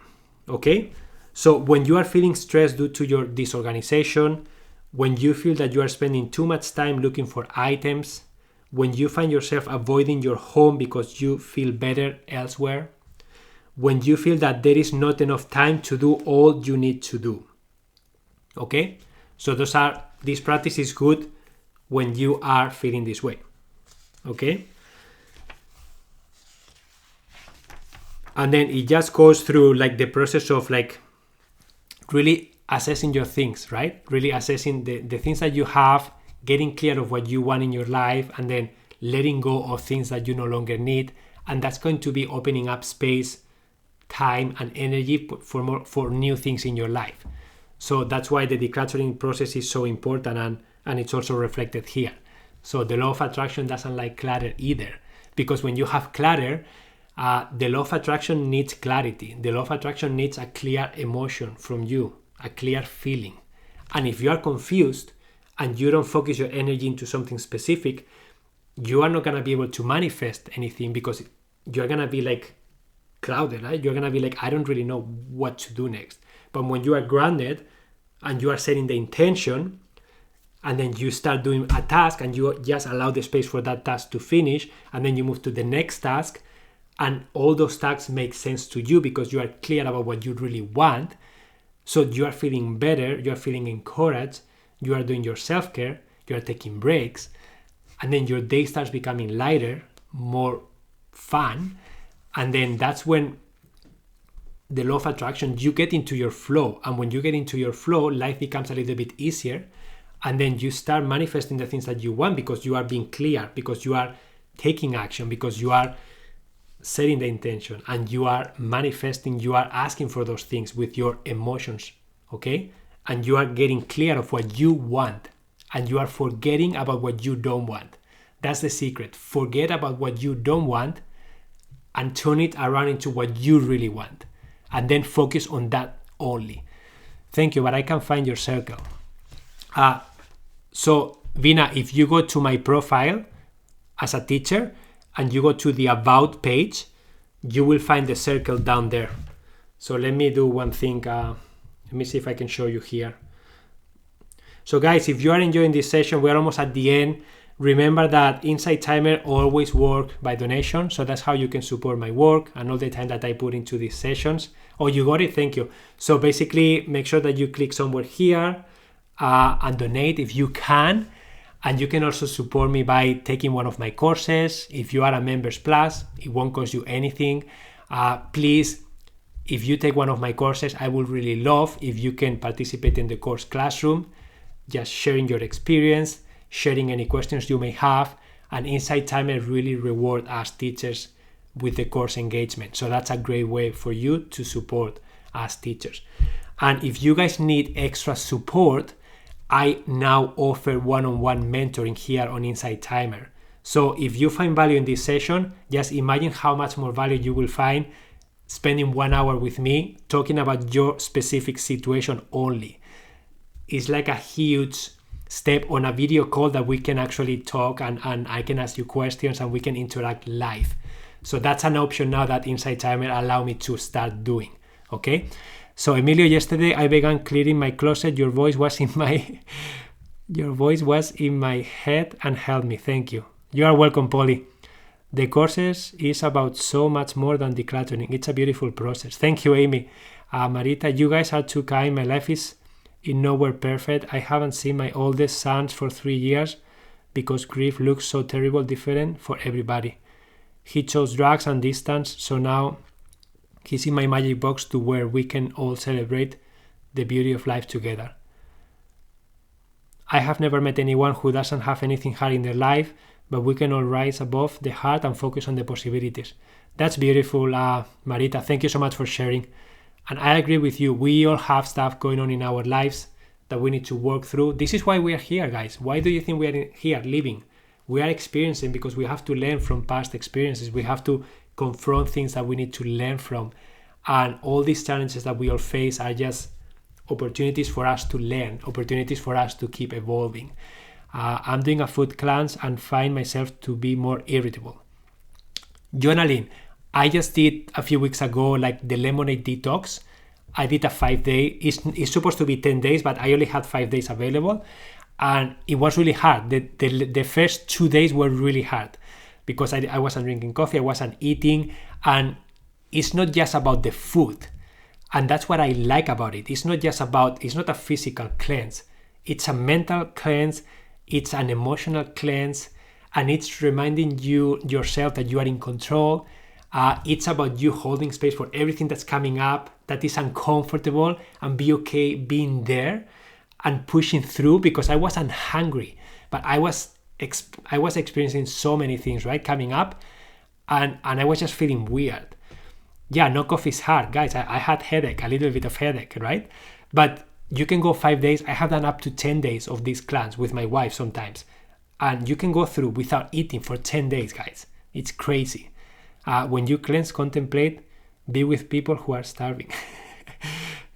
okay? So when you are feeling stressed due to your disorganization, when you feel that you are spending too much time looking for items, when you find yourself avoiding your home because you feel better elsewhere, when you feel that there is not enough time to do all you need to do. Okay? So this practice is good when you are feeling this way. Okay? And then it just goes through like the process of like really assessing your things, right? Really assessing the things that you have, getting clear of what you want in your life, and then letting go of things that you no longer need. And that's going to be opening up space, time, and energy for new things in your life. So that's why the decluttering process is so important, and it's also reflected here. So the law of attraction doesn't like clutter either, because when you have clutter, the law of attraction needs clarity. The law of attraction needs a clear emotion from you, a clear feeling. And if you are confused and you don't focus your energy into something specific, you are not going to be able to manifest anything, because you're going to be like clouded, right? You're going to be like, I don't really know what to do next. But when you are grounded and you are setting the intention, and then you start doing a task and you just allow the space for that task to finish, and then you move to the next task, and all those tasks make sense to you because you are clear about what you really want. So you are feeling better, you are feeling encouraged, you are doing your self-care, you are taking breaks, and then your day starts becoming lighter, more fun. And then that's when the law of attraction, you get into your flow. And when you get into your flow, life becomes a little bit easier. And then you start manifesting the things that you want because you are being clear, because you are taking action, because you are setting the intention, and you are manifesting, you are asking for those things with your emotions, okay? And you are getting clear of what you want, and you are forgetting about what you don't want. That's the secret. Forget about what you don't want and turn it around into what you really want, and then focus on that only. Thank you, but I can find your circle. So Vina, if you go to my profile as a teacher and you go to the About page, you will find the circle down there. So let me do one thing. Let me see if I can show you here. So guys, if you are enjoying this session, we're almost at the end. Remember that Insight Timer always work by donation. So that's how you can support my work and all the time that I put into these sessions. Oh, you got it? Thank you. So basically, make sure that you click somewhere here and donate if you can. And you can also support me by taking one of my courses. If you are a Members Plus, it won't cost you anything. Please, if you take one of my courses, I would really love if you can participate in the course classroom, just sharing your experience, sharing any questions you may have, and Insight Timer really reward us teachers with the course engagement. So that's a great way for you to support us teachers. And if you guys need extra support, I now offer one-on-one mentoring here on Insight Timer. So if you find value in this session, just imagine how much more value you will find spending 1 hour with me talking about your specific situation only. It's like a huge step on a video call that we can actually talk and I can ask you questions and we can interact live. So that's an option now that Insight Timer allow me to start doing. Okay. So Emilio, yesterday I began clearing my closet. Your voice was in my head and helped me. Thank you. You are welcome, Polly. The courses is about so much more than decluttering. It's a beautiful process. Thank you, Amy. Marita, you guys are too kind. My life is in nowhere perfect. I haven't seen my oldest sons for 3 years because grief looks so terrible different for everybody. He chose drugs and distance, so now he's in my magic box to where we can all celebrate the beauty of life together. I have never met anyone who doesn't have anything hard in their life, but we can all rise above the heart and focus on the possibilities. That's beautiful, Marita. Thank you so much for sharing. And I agree with you. We all have stuff going on in our lives that we need to work through. This is why we are here, guys. Why do you think we are here living? We are experiencing because we have to learn from past experiences. We have to confront things that we need to learn from. And all these challenges that we all face are just opportunities for us to learn, opportunities for us to keep evolving. I'm doing a food cleanse and find myself to be more irritable. Journaling. I just did a few weeks ago like the lemonade detox. I did a 5-day. It's supposed to be 10 days, but I only had 5 days available. And it was really hard. The first 2 days were really hard because I wasn't drinking coffee, I wasn't eating. And it's not just about the food. And that's what I like about it. It's not a physical cleanse. It's a mental cleanse. It's an emotional cleanse. And it's reminding yourself that you are in control. It's about you holding space for everything that's coming up that is uncomfortable and be okay being there and pushing through, because I wasn't hungry, but I was experiencing so many things, right, coming up, and I was just feeling weird. Yeah, no coffee is hard, guys. I had a little bit of headache, right? But you can go 5 days. I have done up to 10 days of these cleanse with my wife sometimes. And you can go through without eating for 10 days, guys. It's crazy. When you cleanse, contemplate, be with people who are starving.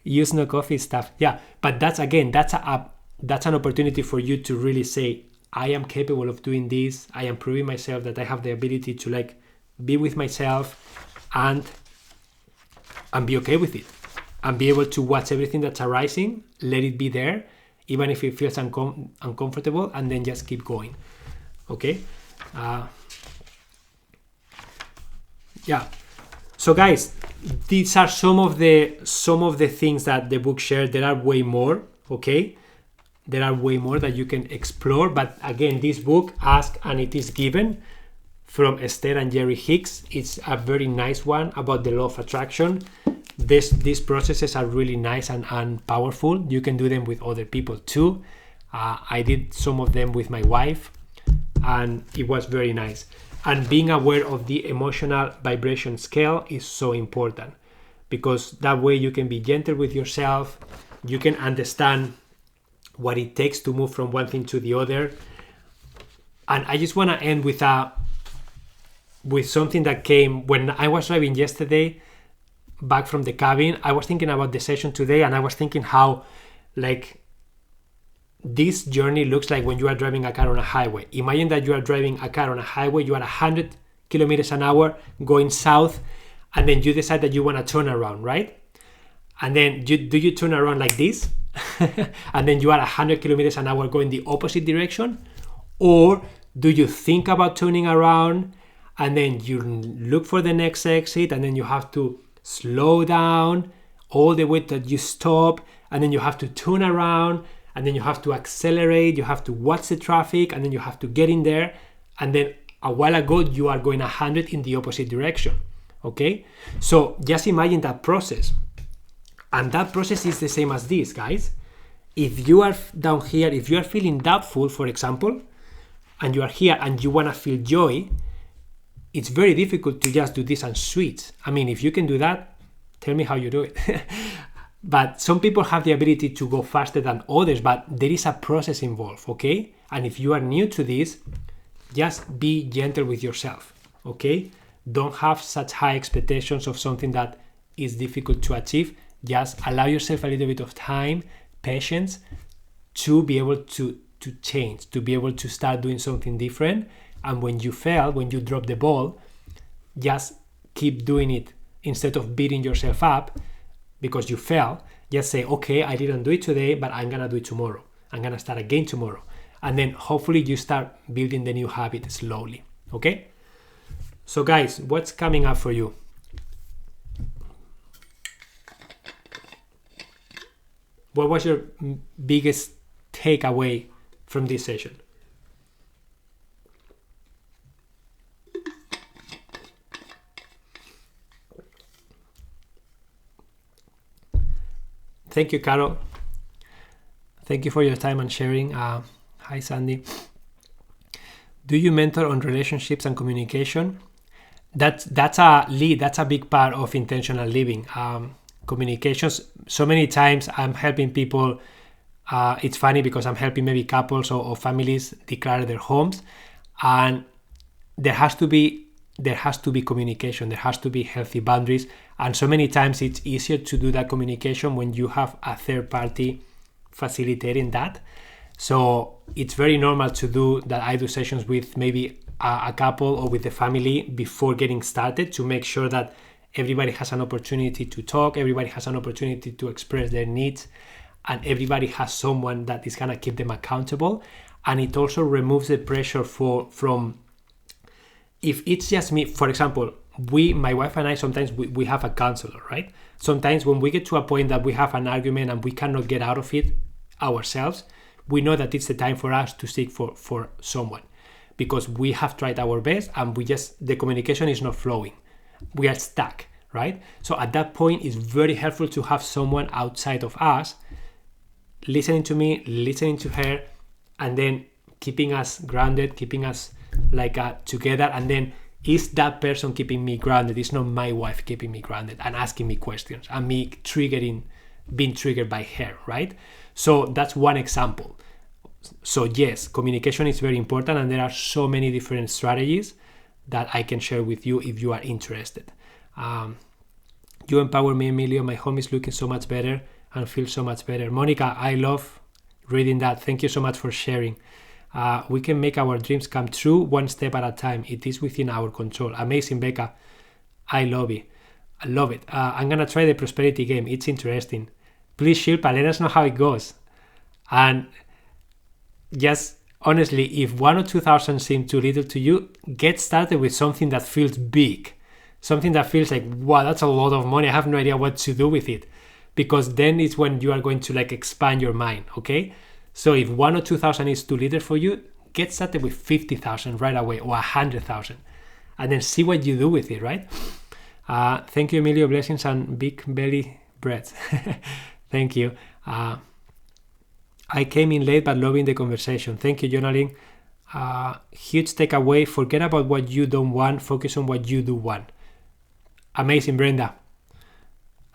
Use no coffee stuff. Yeah, but that's an opportunity for you to really say, I am capable of doing this. I am proving myself that I have the ability to like be with myself and be okay with it. And be able to watch everything that's arising, let it be there, even if it feels uncomfortable, and then just keep going. Okay? Yeah. So guys, these are some of the things that the book shared. There are way more, okay? There are way more that you can explore. But again, this book, Ask and It Is Given, from Esther and Jerry Hicks, it's a very nice one about the law of attraction. These processes are really nice and powerful. You can do them with other people too. I did some of them with my wife, and it was very nice. And being aware of the emotional vibration scale is so important, because that way you can be gentle with yourself. You can understand what it takes to move from one thing to the other. And I just want to end with something that came when I was driving yesterday back from the cabin. I was thinking about the session today, and I was thinking how like this journey looks like when you are driving a car on a highway. Imagine that you are driving a car on a highway, you are 100 kilometers an hour going south, and then you decide that you want to turn around, right? And then do you turn around like this? And then you are 100 kilometers an hour going the opposite direction? Or do you think about turning around and then you look for the next exit and then you have to slow down all the way that you stop, and then you have to turn around and then you have to accelerate, you have to watch the traffic, and then you have to get in there, and then a while ago you are going 100 in the opposite direction. Okay, so just imagine that process. And that process is the same as this, guys. If you are down here, if you are feeling doubtful, for example, and you are here and you want to feel joy, it's very difficult to just do this and switch. I mean, if you can do that, tell me how you do it. But some people have the ability to go faster than others, but there is a process involved, okay? And if you are new to this, just be gentle with yourself, okay? Don't have such high expectations of something that is difficult to achieve. Just allow yourself a little bit of time, patience, to be able to change, to be able to start doing something different. And when you fail, when you drop the ball, just keep doing it instead of beating yourself up because you fell. Just say, okay, I didn't do it today, but I'm gonna do it tomorrow. I'm gonna start again tomorrow. And then hopefully you start building the new habit slowly, okay? So guys, what's coming up for you? What was your biggest takeaway from this session? Thank you, Carol. Thank you for your time and sharing. Hi, Sandy. Do you mentor on relationships and communication? That's a big part of intentional living. Communications. So many times I'm helping people. It's funny because I'm helping maybe couples or families declare their homes, and there has to be communication. There has to be healthy boundaries, and so many times it's easier to do that communication when you have a third party facilitating that. So it's very normal to do that. I do sessions with maybe a couple or with the family before getting started to make sure that everybody has an opportunity to talk, everybody has an opportunity to express their needs, and everybody has someone that is gonna keep them accountable. And it also removes the pressure from if it's just me. For example, my wife and I, sometimes we have a counselor, right? Sometimes when we get to a point that we have an argument and we cannot get out of it ourselves, we know that it's the time for us to seek for someone, because we have tried our best and the communication is not flowing. We are stuck, right? So at that point, it's very helpful to have someone outside of us listening to me, listening to her, and then keeping us grounded, keeping us together. And then is that person keeping me grounded? It's not my wife keeping me grounded and asking me questions and me being triggered by her, right? So that's one example. So yes, communication is very important, and there are so many different strategies that I can share with you if you are interested. You empower me, Emilio. My home is looking so much better and feels so much better. Monica, I love reading that. Thank you so much for sharing. We can make our dreams come true one step at a time. It is within our control. Amazing, Becca. I love it. I love it. I'm going to try the prosperity game. It's interesting. Please, Shilpa, let us know how it goes. And just honestly, if 1,000 or 2,000 seem too little to you, get started with something that feels big. Something that feels like, wow, that's a lot of money. I have no idea what to do with it. Because then it's when you are going to expand your mind, okay? So if 1,000 or 2,000 is too little for you, get started with 50,000 right away, or 100,000, and then see what you do with it, right? Thank you, Emilio. Blessings and big belly breads. Thank you. I came in late but loving the conversation. Thank you, journaling. Huge takeaway: forget about what you don't want, focus on what you do want. Amazing, Brenda.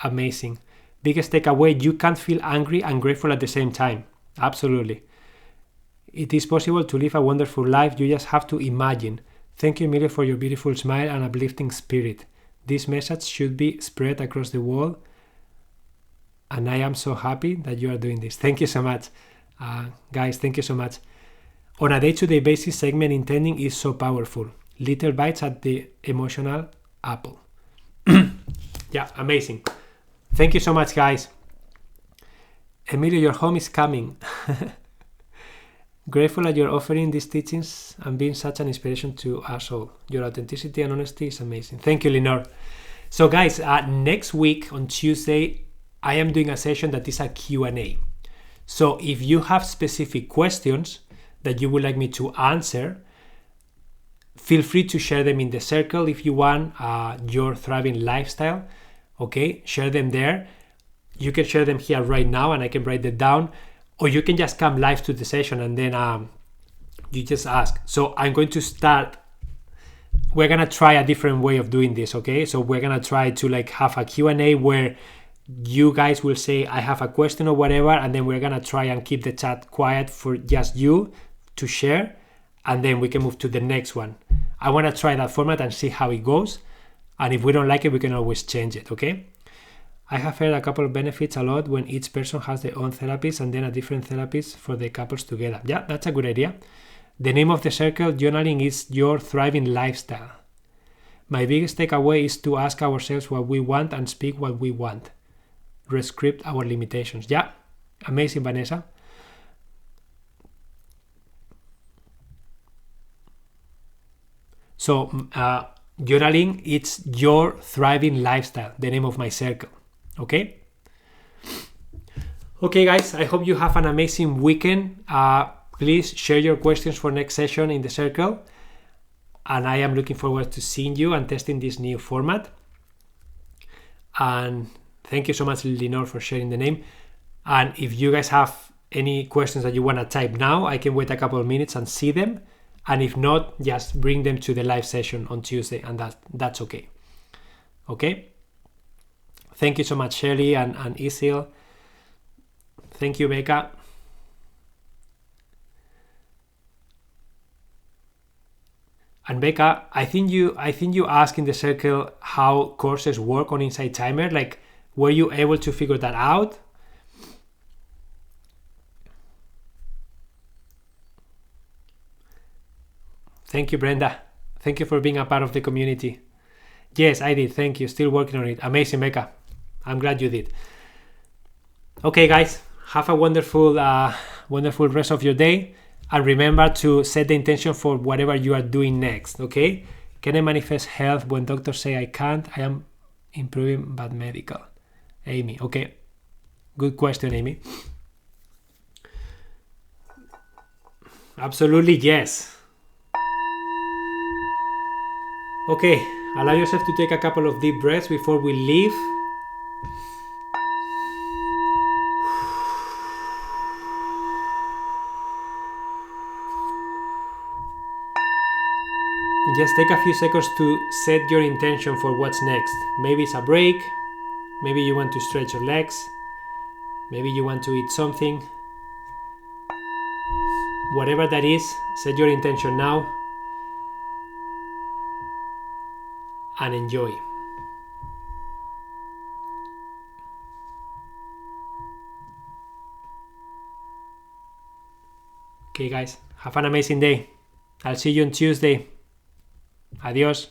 Amazing. Biggest takeaway: you can't feel angry and grateful at the same time. Absolutely. It is possible to live a wonderful life. You just have to imagine. Thank you, Emilio, for your beautiful smile and uplifting spirit. This message should be spread across the world, and I am so happy that you are doing this. Thank you so much. Guys, thank you so much. On a day-to-day basis, segment intending is so powerful. Little bites at the emotional apple. Yeah, amazing. Thank you so much, guys. Emilio, your home is coming. Grateful that you're offering these teachings and being such an inspiration to us all. Your authenticity and honesty is amazing. Thank you, Lenore. So guys, next week on Tuesday, I am doing a session that is a Q&A. So if you have specific questions that you would like me to answer, feel free to share them in the circle if you want, Your Thriving Lifestyle. Okay, share them there. You can share them here right now and I can write them down. Or you can just come live to the session and then you just ask. So I'm going to start. We're going to try a different way of doing this, okay? So we're going to try to like have a Q&A where you guys will say, I have a question or whatever, and then we're going to try and keep the chat quiet for just you to share, and then we can move to the next one. I want to try that format and see how it goes. And if we don't like it, we can always change it, okay? I have heard a couple of benefits a lot when each person has their own therapist and then a different therapist for the couples together. Yeah, that's a good idea. The name of the circle, journaling, is Your Thriving Lifestyle. My biggest takeaway is to ask ourselves what we want and speak what we want. Rescript our limitations. Yeah, amazing, Vanessa. So, journaling, it's Your Thriving Lifestyle, the name of my circle. Okay? Okay, guys, I hope you have an amazing weekend. Please share your questions for next session in the circle. And I am looking forward to seeing you and testing this new format. And thank you so much, Lenore, for sharing the name. And if you guys have any questions that you want to type now, I can wait a couple of minutes and see them. And if not, just bring them to the live session on Tuesday, and that's okay. Okay? Thank you so much, Shirley and Isil. Thank you, Becca. And Becca, I think you asked in the circle how courses work on Insight Timer. Like, were you able to figure that out? Thank you, Brenda. Thank you for being a part of the community. Yes, I did. Thank you. Still working on it. Amazing, Becca. I'm glad you did. Okay, guys, have a wonderful rest of your day. And remember to set the intention for whatever you are doing next, okay? Can I manifest health when doctors say I can't? I am improving but medical. Amy, okay. Good question, Amy. Absolutely, yes. Okay, allow yourself to take a couple of deep breaths before we leave. Just take a few seconds to set your intention for what's next. Maybe it's a break. Maybe you want to stretch your legs. Maybe you want to eat something. Whatever that is, set your intention now and enjoy. Okay, guys, have an amazing day. I'll see you on Tuesday. Adiós.